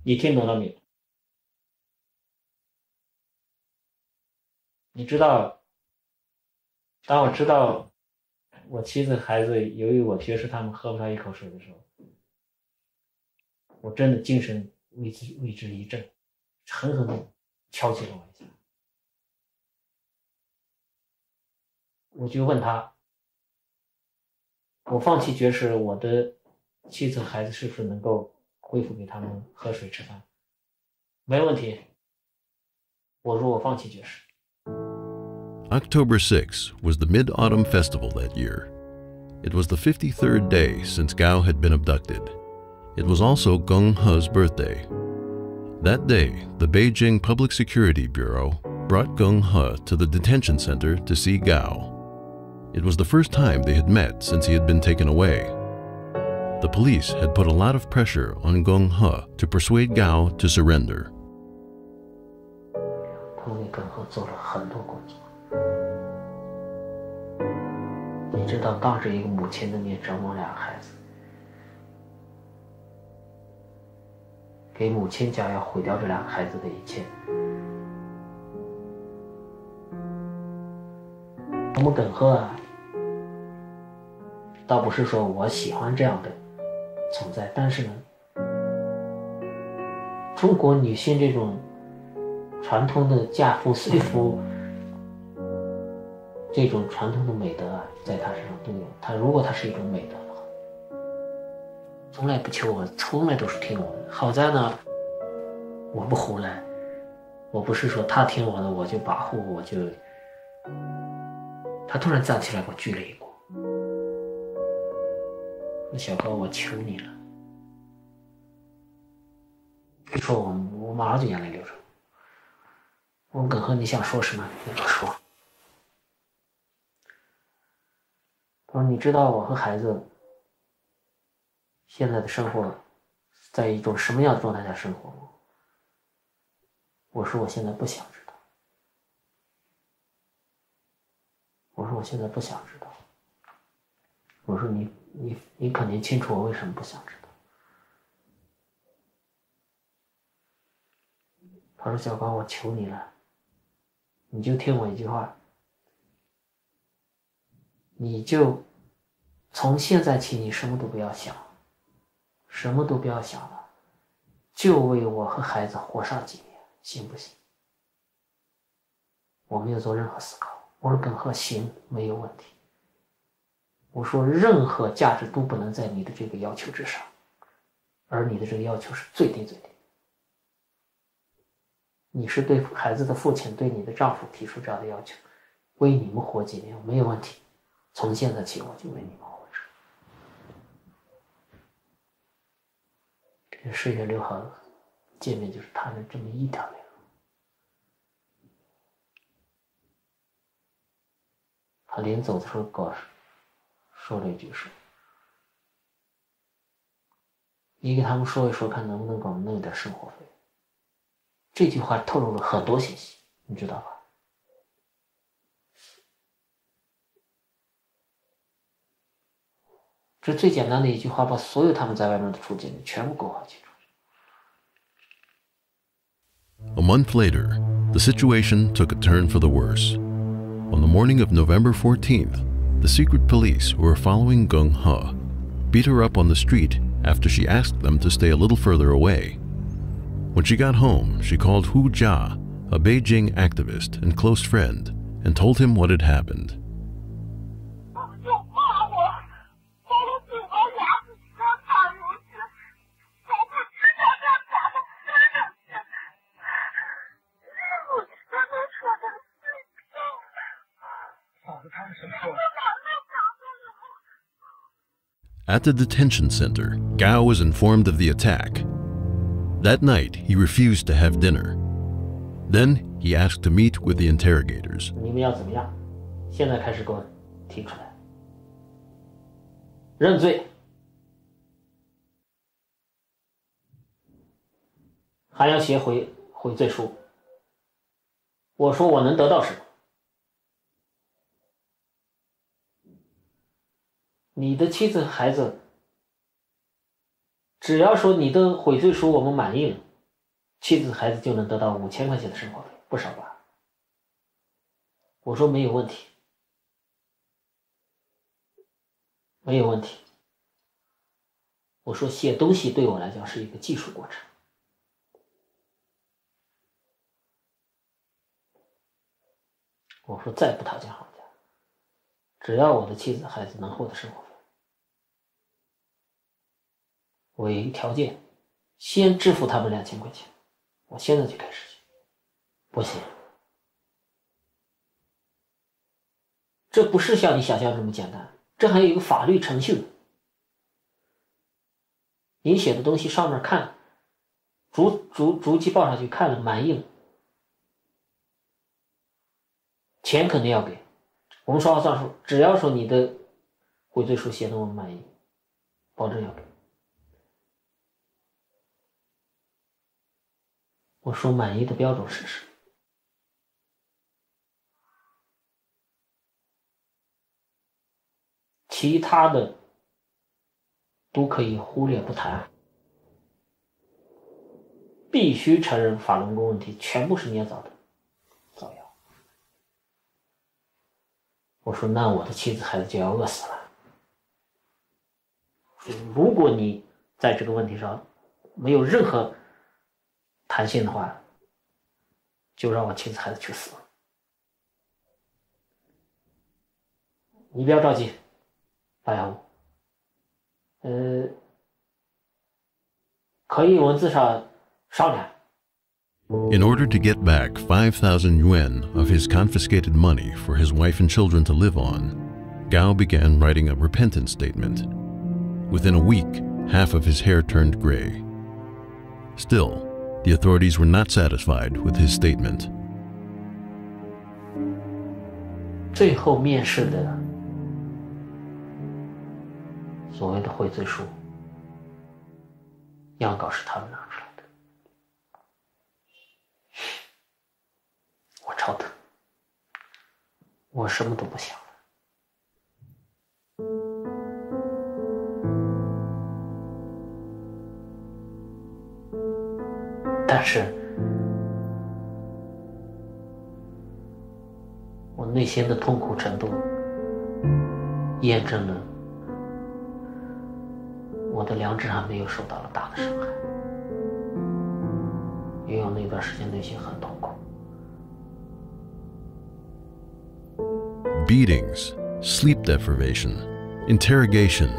你听懂了没有？你知道，当我知道我妻子孩子由于我绝食他们喝不上一口水的时候，我真的精神为之一振，狠狠地敲击了我一下。我就问他，我放弃绝食，我的妻子孩子是不是能够恢复给他们喝水吃饭？没问题。我说我放弃绝食。October 6 was the Mid-Autumn Festival that year. It was the 53rd day since Gao had been abducted. It was also Geng He's birthday. That day, the Beijing Public Security Bureau brought Geng He to the detention center to see Gao. It was the first time they had met since he had been taken away. The police had put a lot of pressure on Geng He to persuade Gao to surrender. 他为耿和做了很多工作。你知道，当着一个母亲的面折磨2个孩子，给母亲讲要毁掉这2个孩子的一切。我们耿和啊，倒不是说我喜欢这样的存在，但是呢，中国女性这种传统的嫁夫随夫这种传统的美德啊，在她身上都有。如果她是一种美德的话，从来不求我，从来都是听我的。好在呢，我不胡来，我不是说她听我的我就保护，我就。她突然站起来给我鞠了一躬，说小哥，我求你了。一说我马上就眼泪流出来。我问耿和你想说什么？你不说。他说你知道我和孩子现在的生活在一种什么样的状态下生活吗？我说我现在不想知道。我说我现在不想知道。我说你肯定清楚我为什么不想知道。他说小光，我求你了，你就听我一句话，你就从现在起你什么都不要想，什么都不要想了，就为我和孩子活上几年，行不行？我没有做任何思考，我说耿贺行，没有问题。我说任何价值都不能在你的这个要求之上，而你的这个要求是最低最低。你是对孩子的父亲，对你的丈夫提出这样的要求，为你们活几年没有问题，从现在起我就为你们活着。这10月6号见面就是谈了这么一条内容。他临走的时候跟我说了一句说，你给他们说一说，看能不能给我们弄一点生活费。这句话透露了很多信息，你知道吧？这最简单的一句话，把所有他们在外面的处境全部勾画清楚。A month later, the situation took a turn for the worse. On the morning of November 14th, the secret police who were following Geng He beat her up on the street after she asked them to stay a little further away. When she got home, she called Hu Jia, a Beijing activist and close friend, and told him what had happened. At the detention center, Gao was informed of the attack. That night, he refused to have dinner. Then, he asked to meet with the interrogators. 你们要怎么样？现在开始给我提出来，认罪，还要写悔罪书。我说我能得到什么？你的妻子孩子，只要说你的悔罪书我们满意了，妻子孩子就能得到5000块钱的生活费，不少吧？我说没有问题，没有问题。我说写东西对我来讲是一个技术过程。我说再不讨价还价，只要我的妻子孩子能获得生活费，我有一个条件，先支付他们2000块钱，我现在就开始。不行，这不是像你想象这么简单，这还有一个法律程序。你写的东西上面看，逐级报上去看了满意了，钱肯定要给。我们说话算数，只要说你的悔罪书写的我们满意，保证要给。我说满意的标准是什么？其他的都可以忽略不谈，必须承认法轮功问题全部是捏造的造谣。我说那我的妻子孩子就要饿死了。如果你在这个问题上没有任何弹性的话，就让我妻子孩子去死。你不要着急，白牙武，可以文字上商量。In order to get back 5,000 yuan of his confiscated money for his wife and children to live on, Gao began writing a repentance statement. Within a week, half of his hair turned gray. Still, the authorities were not satisfied with his statement. 最后面试的所谓的悔罪书，样稿是他们拿出来的，我超疼，我什么都不想了。但是我内心的痛苦程度验证了我的良知还没有受到了大的伤害，因为我那段时间内心很痛苦。 Beatings, sleep deprivation, interrogation,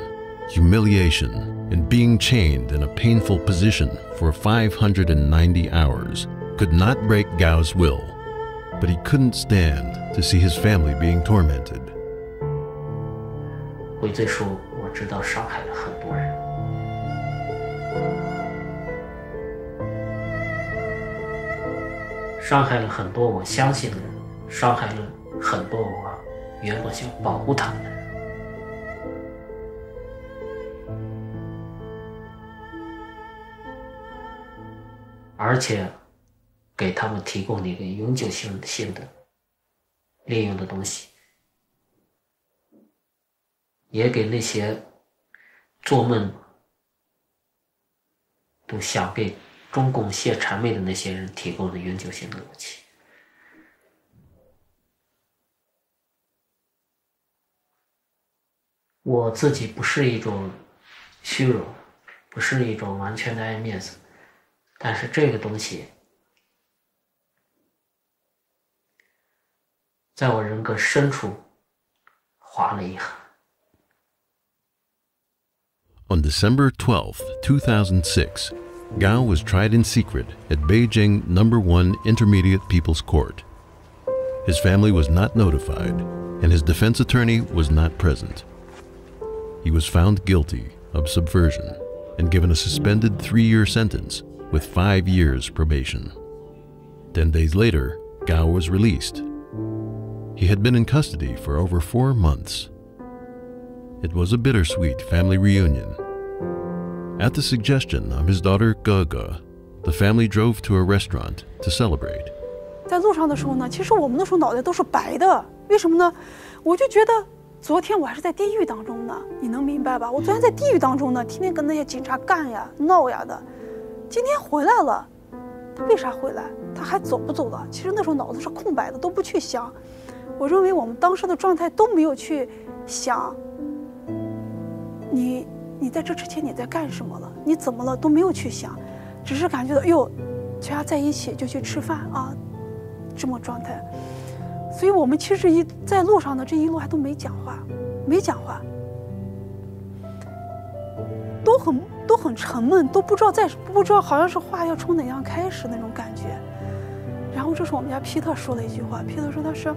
humiliation, and being chained in a painful position for 590 hours could not break Gao's will, but he couldn't stand to see his family being tormented. 悔罪书我知道伤害了很多人，伤害了很多我相信的人，伤害了很多我原本想保护他们的人。而且给他们提供了一个永久性的利用的东西，也给那些做梦都想给中共卸谄媚的那些人提供了永久性的武器。我自己不是一种虚荣，不是一种完全的爱面子，但是这个东西在我人格深处划了一痕。 On December 12, 2006, Gao was tried in secret at Beijing No. 1 Intermediate People's Court. His family was not notified, and his defense attorney was not present. He was found guilty of subversion and given a suspended 3-year sentence with 5 years probation. 10 days later, Gao was released. He had been in custody for over 4 months. It was a bittersweet family reunion. At the suggestion of his daughter Ge, the family drove to a restaurant to celebrate. 在路上的时候呢，其实我们那时候脑袋都是白的，为什么呢？我就觉得昨天我还是在地狱当中呢，你能明白吧？我昨天在地狱当中呢，天天跟那些警察干呀、闹呀的，今天回来了，他为啥回来？他还走不走了？其实那时候脑子是空白的，都不去想。我认为我们当时的状态都没有去想，你在这之前你在干什么了？你怎么了？都没有去想，只是感觉到，哎呦，全家在一起就去吃饭啊，这么状态。所以我们其实在路上的这一路还都没讲话，都很沉闷，都不知道好像是话要从哪样开始那种感觉。然后这时候我们家皮特说了一句话，皮特说他说：“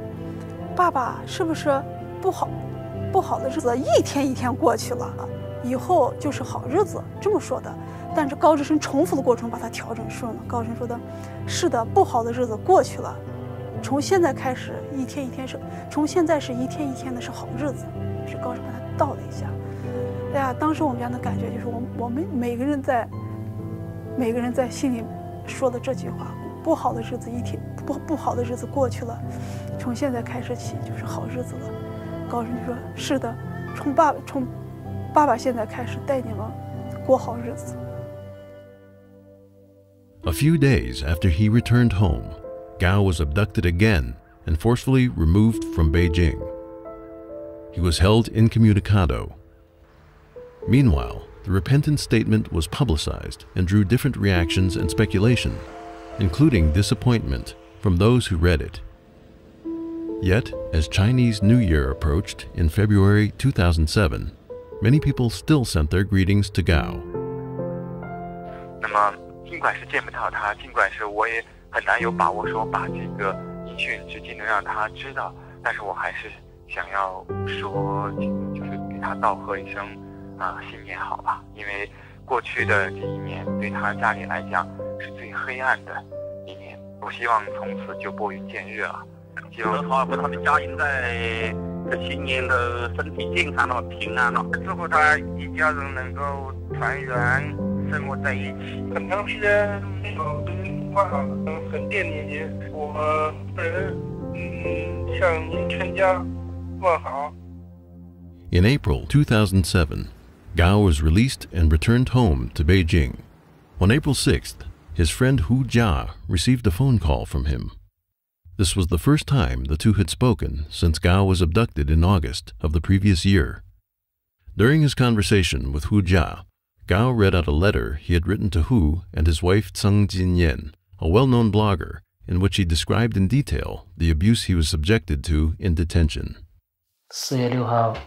爸爸是不是不好的日子一天一天过去了，以后就是好日子？”这么说的。但是高志生重复的过程把它调整顺了。高志生说的：“是的，不好的日子过去了。”从现在开始，一天一天从现在是一天一天的是好日子，是高声把它倒了一下。哎呀，当时我们家的感觉就是我们每个人在心里说的这句话：不好的日子不好的日子过去了，从现在开始起就是好日子了。高声就说：“是的，从爸爸现在开始带你们过好日子。” A few days after he returned home, Gao was abducted again and forcefully removed from Beijing. He was held incommunicado. Meanwhile, the repentant statement was publicized and drew different reactions and speculation, including disappointment from those who read it. Yet, as Chinese New Year approached in February 2007, many people still sent their greetings to Gao. 那么，尽管是见不到他，尽管是我也很难有把握说把这个音讯直接能让他知道，但是我还是想要说，就是给他道贺一声新年好吧，因为过去的这一年对他家里来讲是最黑暗的一年，我希望从此就拨云见日了。希望祝他的家人在这新年的身体健康了、平安了，祝福他一家人能够团圆生活在一起。很长时间没有跟话，很惦念您，我本人向您全家问好。In April 2007, Gao was released and returned home to Beijing. On April 6th, his friend Hu Jia received a phone call from him. This was the first time the two had spoken since Gao was abducted in August of the previous year. During his conversation with Hu Jia, Gao read out a letter he had written to Hu and his wife Tseng Jinyan, a well-known blogger, in which he described in detail the abuse he was subjected to in detention. 4月6号，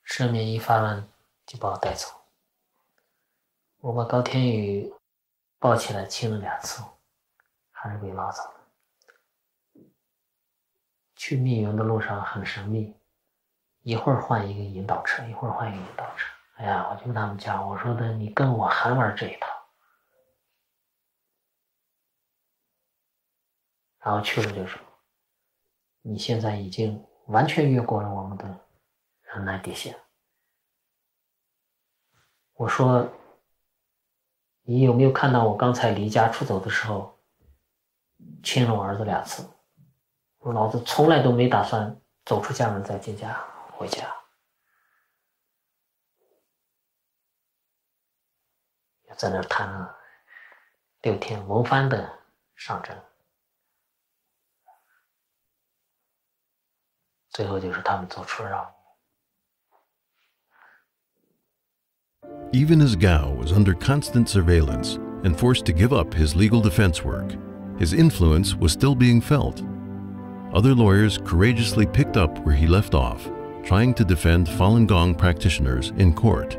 声明一发完就把我带走。我把高天宇抱起来亲了2次，还是被拉走了。去密云的路上很神秘，一会儿换一个引导车，一会儿换一个引导车。哎呀，我就跟他们讲，我说的你跟我还玩这一套。然后去了就说，你现在已经完全越过了我们的忍耐底线。我说，你有没有看到我刚才离家出走的时候，亲了我儿子2次？我老子从来都没打算走出家门再进家回家。也在那儿谈了6天轮番的上阵。最后就是他们做出了让步。 Even as Gao was under constant surveillance and forced to give up his legal defense work, his influence was still being felt. Other lawyers courageously picked up where he left off, trying to defend Falun Gong practitioners in court.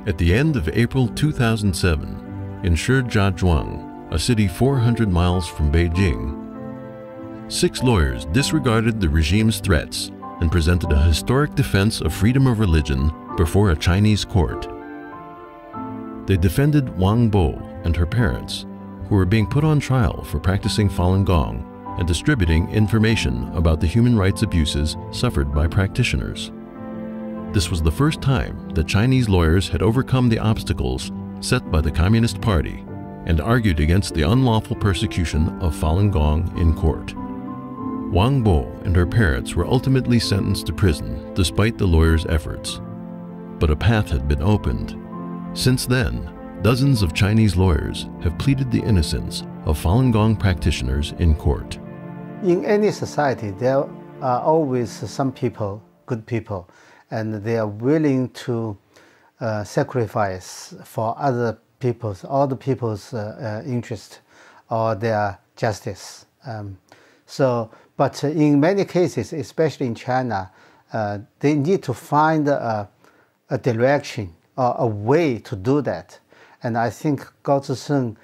At the end of April 2007, in Shijiazhuang, a city 400 miles from Beijing, 6 lawyers disregarded the regime's threats and presented a historic defense of freedom of religion before a Chinese court. They defended Wang Bo and her parents, who were being put on trial for practicing Falun Gong and distributing information about the human rights abuses suffered by practitioners. This was the first time that Chinese lawyers had overcome the obstacles set by the Communist Party and argued against the unlawful persecution of Falun Gong in court. Wang Bo and her parents were ultimately sentenced to prison despite the lawyers' efforts. But a path had been opened. Since then, dozens of Chinese lawyers have pleaded the innocence of Falun Gong practitioners in court. In any society, there are always some people, good people, and they are willing to sacrifice for other people's, all the people's interest or their justice. But in many cases, especially in China, they need to find a direction or a way to do that. And I think Gao Zisheng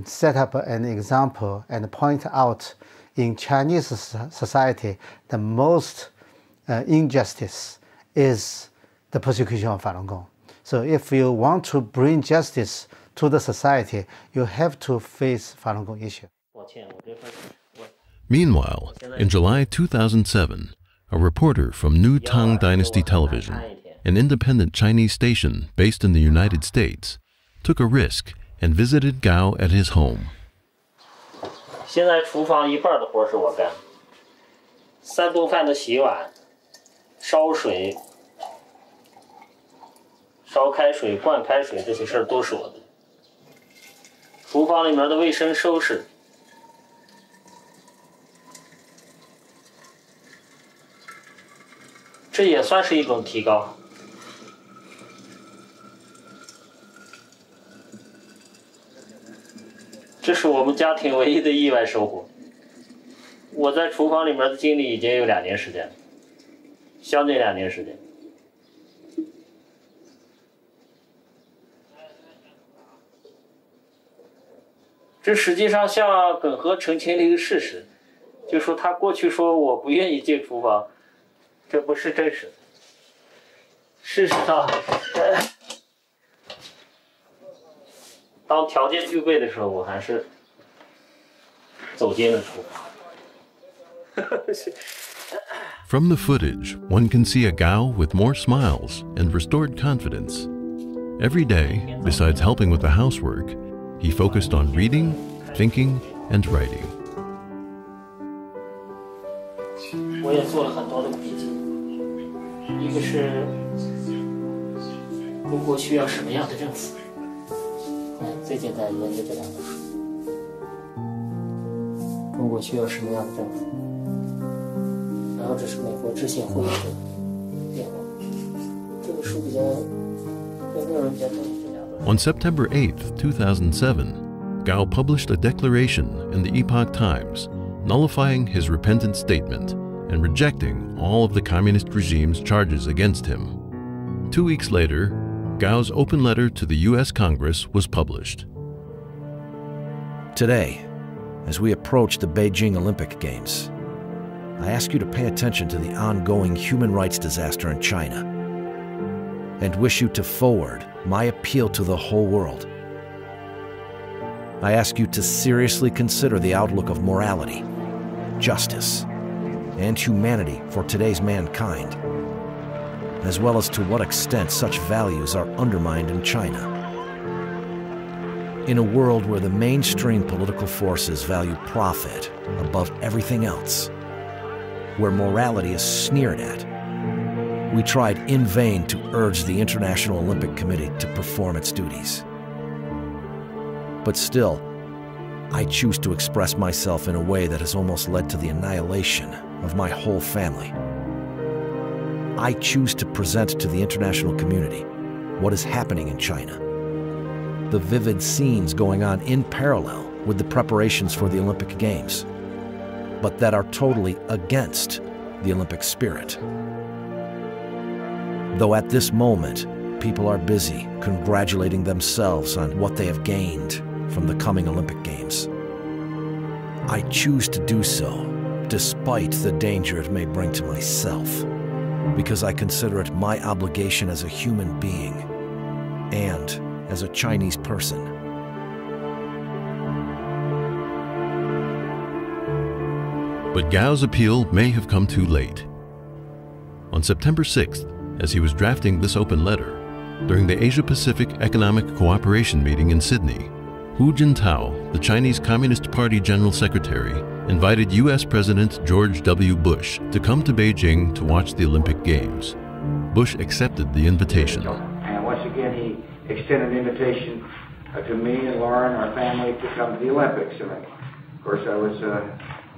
set up an example and point out in Chinese society, the most injustice is the persecution of Falun Gong. So if you want to bring justice to the society, you have to face Falun Gong issue. Meanwhile, in July 2007, a reporter from New Tang Dynasty Television, an independent Chinese station based in the United States, took a risk and visited Gao at his home. 现在厨房一半的活是我干，3顿饭的洗碗、烧水、烧开水、灌开水这些事儿都是我的。厨房里面的卫生收拾。 这也算是一种提高。这是我们家庭唯一的意外收获。我在厨房里面的经历已经有2年时间了，将近2年时间。这实际上向耿和澄清了一个事实，就说他过去说我不愿意进厨房。 这不是真实的。事实上，当条件具备的时候，我还是走进了厨房。From the footage, one can see a Gao with more smiles and restored confidence. Every day, besides helping with the housework, he focused on reading, thinking, and writing. 我也做了很多的笔记。 一个是中国需要什么样的政府，最近在研究这两本书。中国需要什么样的政府？然后这是美国制宪会议的变化。这个书比较对内容比较重要。 On September 8th, 2007, Gao published a declaration in the Epoch Times, nullifying his repentant statement and rejecting all of the communist regime's charges against him. 2 weeks later, Gao's open letter to the U.S. Congress was published. Today, as we approach the Beijing Olympic Games, I ask you to pay attention to the ongoing human rights disaster in China and wish you to forward my appeal to the whole world. I ask you to seriously consider the outlook of morality, justice, and humanity for today's mankind, as well as to what extent such values are undermined in China. In a world where the mainstream political forces value profit above everything else, where morality is sneered at, we tried in vain to urge the International Olympic Committee to perform its duties. But still, I choose to express myself in a way that has almost led to the annihilation of my whole family. I choose to present to the international community what is happening in China, the vivid scenes going on in parallel with the preparations for the Olympic Games, but that are totally against the Olympic spirit. Though at this moment, people are busy congratulating themselves on what they have gained from the coming Olympic Games, I choose to do so despite the danger it may bring to myself, because I consider it my obligation as a human being and as a Chinese person. But Gao's appeal may have come too late. On September 6th, as he was drafting this open letter, during the Asia-Pacific Economic Cooperation meeting in Sydney, Hu Jintao, the Chinese Communist Party General Secretary, invited U.S. President George W. Bush to come to Beijing to watch the Olympic Games. Bush accepted the invitation. And once again, he extended an invitation to me and Lauren, our family, to come to the Olympics. And of course, I was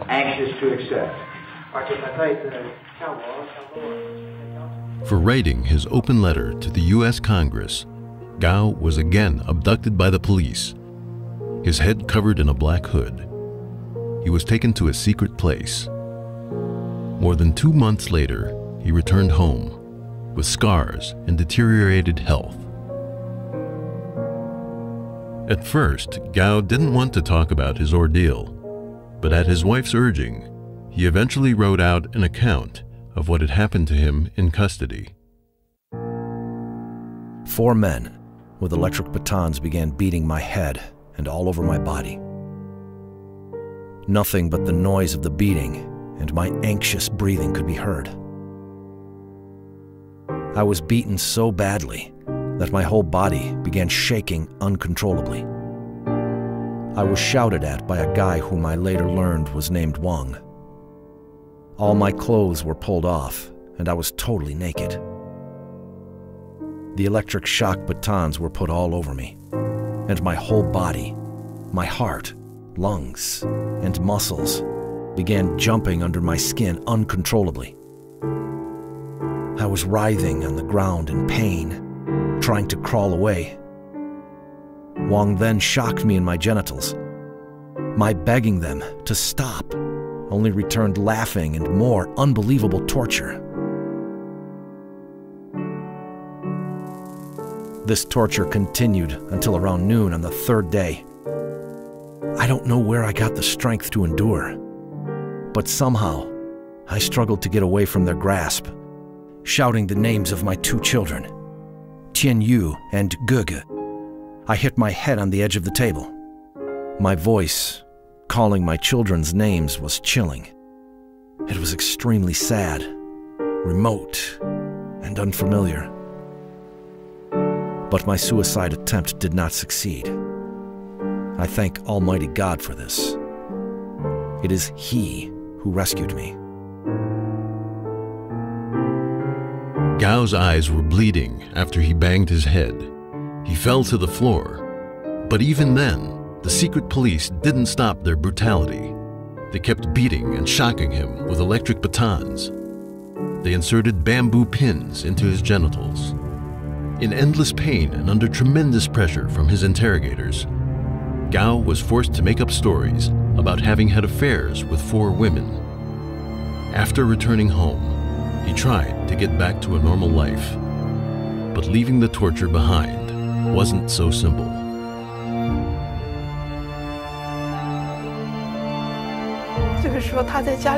anxious to accept. For writing his open letter to the U.S. Congress, Gao was again abducted by the police, his head covered in a black hood. He was taken to a secret place. More than 2 months later, he returned home with scars and deteriorated health. At first, Gao didn't want to talk about his ordeal, but at his wife's urging, he eventually wrote out an account of what had happened to him in custody. 4 men with electric batons began beating my head and all over my body. Nothing but the noise of the beating and my anxious breathing could be heard. I was beaten so badly that my whole body began shaking uncontrollably. I was shouted at by a guy whom I later learned was named Wang. All my clothes were pulled off, and I was totally naked. The electric shock batons were put all over me, and my whole body, my heart, lungs, and muscles began jumping under my skin uncontrollably. I was writhing on the ground in pain, trying to crawl away. Wang then shocked me in my genitals. My begging them to stop only returned laughing and more unbelievable torture. This torture continued until around noon on the 3rd day. I don't know where I got the strength to endure, but somehow I struggled to get away from their grasp, shouting the names of my 2 children, Tianyu and Gege. I hit my head on the edge of the table. My voice, calling my children's names, was chilling. It was extremely sad, remote, and unfamiliar. But my suicide attempt did not succeed. I thank Almighty God for this. It is He who rescued me. Gao's eyes were bleeding after he banged his head. He fell to the floor, But even then, the secret police didn't stop their brutality. They kept beating and shocking him with electric batons. They inserted bamboo pins into his genitals. In endless pain and under tremendous pressure from his interrogators, Gao was forced to make up stories about having had affairs with 4 women. After returning home, he tried to get back to a normal life, but leaving the torture behind wasn't so simple.他在家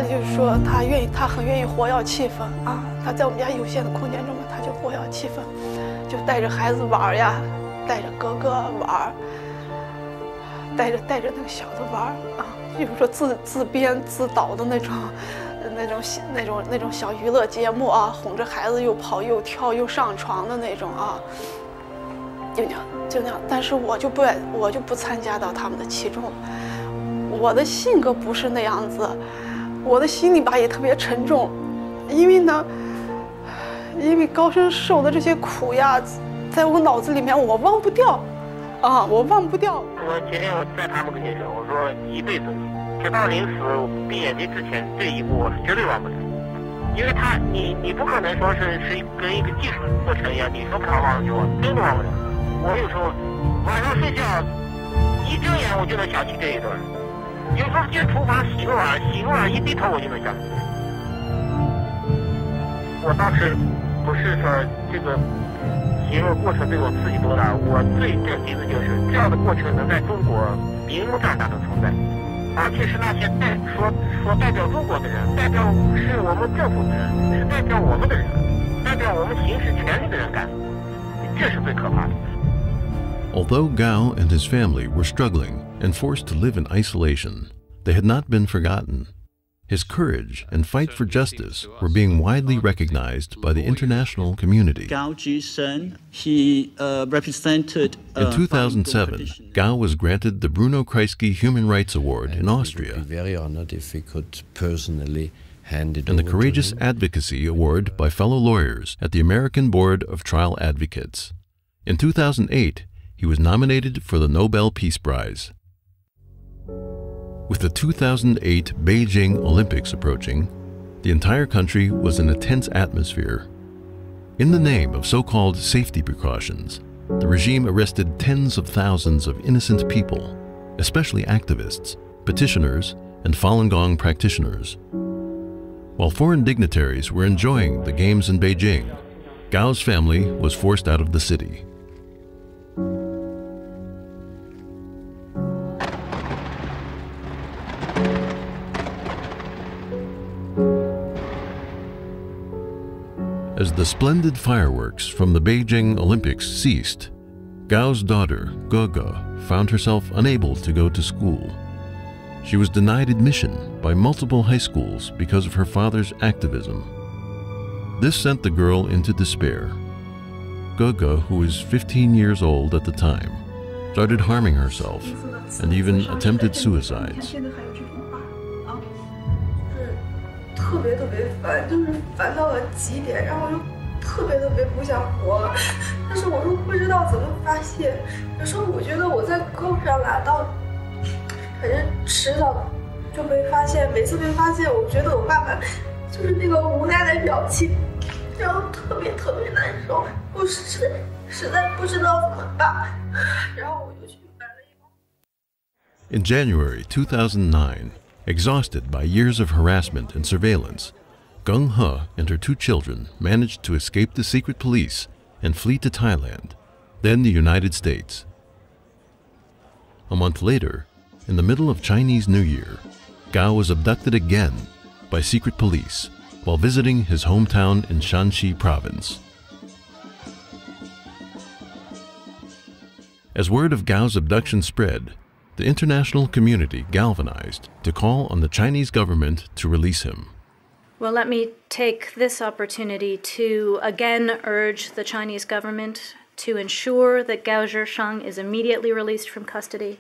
里就是说他很愿意活跃气氛啊。他在我们家有限的空间中嘛，他就活跃气氛，就带着孩子玩呀，带着哥哥玩，带着那个小的玩啊，比如说自编自导的那种小娱乐节目啊，哄着孩子又跑又跳又上床的那种啊，就那样。但是我就不参加到他们的其中，我的性格不是那样子。我的心里吧也特别沉重，因为高升受的这些苦呀，在我脑子里面我忘不掉，啊，我忘不掉。我前天我在他们跟前说，我说一辈子直到临死闭眼睛之前，这一幕我是绝对忘不了，因为你不可能说是跟一个技术过程一样，你说不忘就忘，真的忘不了。我有时候晚上睡觉一睁眼我就能想起这一段。有时候去厨房洗个碗一低头我就能想起。我当时不是说这个形容过程对我刺激多大，我最震惊的就是这样的过程能在中国明目张胆的存在，而且是那些说代表中国的人，代表是我们政府的人，是代表我们的人，代表我们行使权利的人干，这是最可怕的。Although Gao and his family were struggling and forced to live in isolation, they had not been forgotten. His courage and fight for justice were being widely recognized by the international community. Gao Zhisheng, he represented... In 2007, Gao was granted the Bruno Kreisky Human Rights Award in Austria, I'd be very honored if we could personally hand it and the over to Courageous him. Advocacy Award by fellow lawyers at the American Board of Trial Advocates. In 2008, he was nominated for the Nobel Peace Prize. With the 2008 Beijing Olympics approaching, the entire country was in a tense atmosphere. In the name of so-called safety precautions, the regime arrested tens of thousands of innocent people, especially activists, petitioners, and Falun Gong practitioners. While foreign dignitaries were enjoying the games in Beijing, Gao's family was forced out of the city. As the splendid fireworks from the Beijing Olympics ceased, Gao's daughter, Ge found herself unable to go to school. She was denied admission by multiple high schools because of her father's activism. This sent the girl into despair. Ge, who was 15 years old at the time, started harming herself and even attempted suicides. 特别烦，就是烦到了极点，然后就特别不想活了。但是我又不知道怎么发泄。有时候我觉得我在胳膊上拿刀，反正迟早就被发现。每次被发现，我觉得我爸爸就是那个无奈的表情，然后特别难受。我实在不知道怎么办，然后我就去买了一包。In January 2009, exhausted by years of harassment and surveillance, Gung He and her 2 children managed to escape the secret police and flee to Thailand, then the United States. A month later, in the middle of Chinese New Year, Gao was abducted again by secret police while visiting his hometown in Shanxi province. As word of Gao's abduction spread, the international community galvanized to call on the Chinese government to release him. Well, let me take this opportunity to again urge the Chinese government to ensure that Gao Zhisheng is immediately released from custody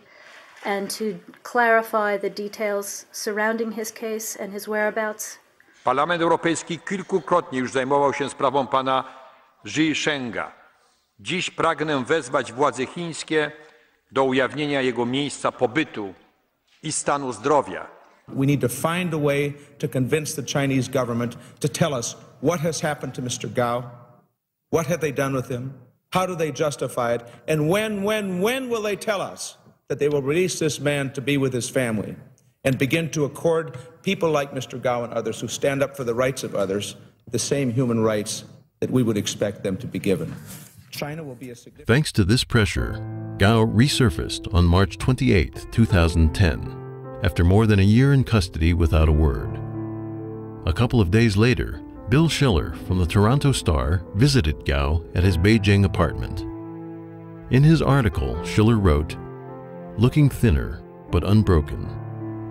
and to clarify the details surrounding his case and his whereabouts. Parlament Europejski kilkukrotnie już zajmował się sprawą pana Zhishenga. Dziś pragnę wezwać władze chińskie do ujawnienia jego miejsca pobytu i stanu zdrowia. We need to find a way to convince the Chinese government to tell us what has happened to Mr. Gao, what have they done with him, how do they justify it, and when will they tell us that they will release this man to be with his family and begin to accord people like Mr. Gao and others who stand up for the rights of others the same human rights that we would expect them to be given. China will be a significant... Thanks to this pressure, Gao resurfaced on March 28, 2010, after more than a year in custody without a word. A couple of days later, Bill Schiller from the Toronto Star visited Gao at his Beijing apartment. In his article, Schiller wrote, "Looking thinner, but unbroken,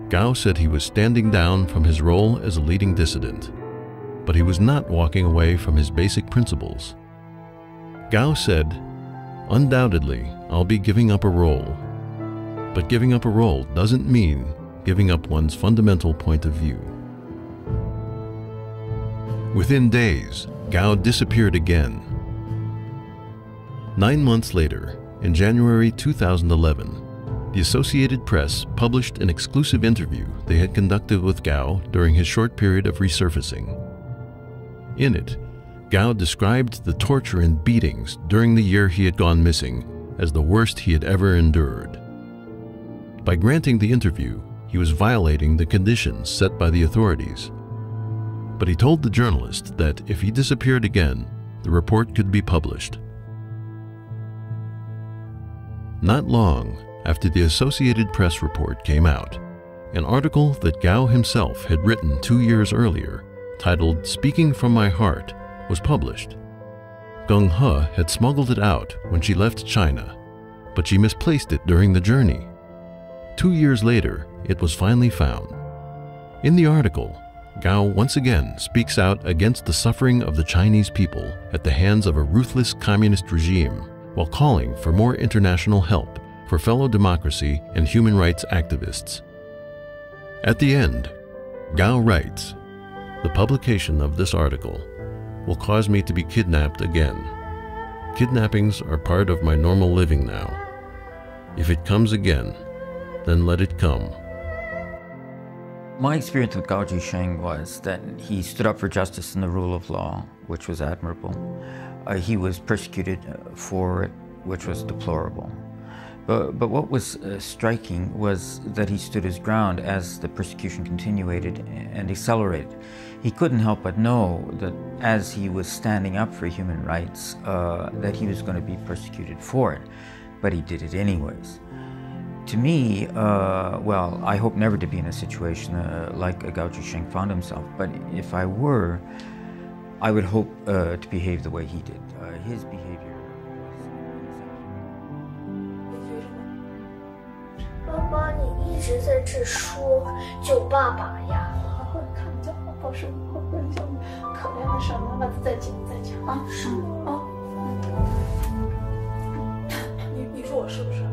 Gao said he was standing down from his role as a leading dissident, but he was not walking away from his basic principles. Gao said, 'Undoubtedly, I'll be giving up a role. But giving up a role doesn't mean giving up one's fundamental point of view.'" Within days, Gao disappeared again. 9 months later, in January 2011, the Associated Press published an exclusive interview they had conducted with Gao during his short period of resurfacing. In it, Gao described the torture and beatings during the year he had gone missing as the worst he had ever endured. By granting the interview, he was violating the conditions set by the authorities. But he told the journalist that if he disappeared again, the report could be published. Not long after the Associated Press report came out, an article that Gao himself had written 2 years earlier, titled "Speaking from My Heart," was published. Geng He had smuggled it out when she left China, but she misplaced it during the journey. 2 years later, it was finally found. In the article, Gao once again speaks out against the suffering of the Chinese people at the hands of a ruthless communist regime, while calling for more international help for fellow democracy and human rights activists. At the end, Gao writes, "The publication of this article will cause me to be kidnapped again. Kidnappings are part of my normal living now. If it comes again, then let it come." My experience with Gao Zhisheng was that he stood up for justice and the rule of law, which was admirable. He was persecuted for it, which was deplorable. But what was striking was that he stood his ground as the persecution continued and accelerated. He couldn't help but know that as he was standing up for human rights, that he was going to be persecuted for it, but he did it anyways. To me, well, I hope never to be in a situation like Gao Zhisheng found himself, but if I were, I would hope to behave the way he did. His behavior was... 爸爸，你一直在这说救爸爸呀！看你家宝宝生活很像可怜的事，妈妈再讲啊！是啊，你说我是不是？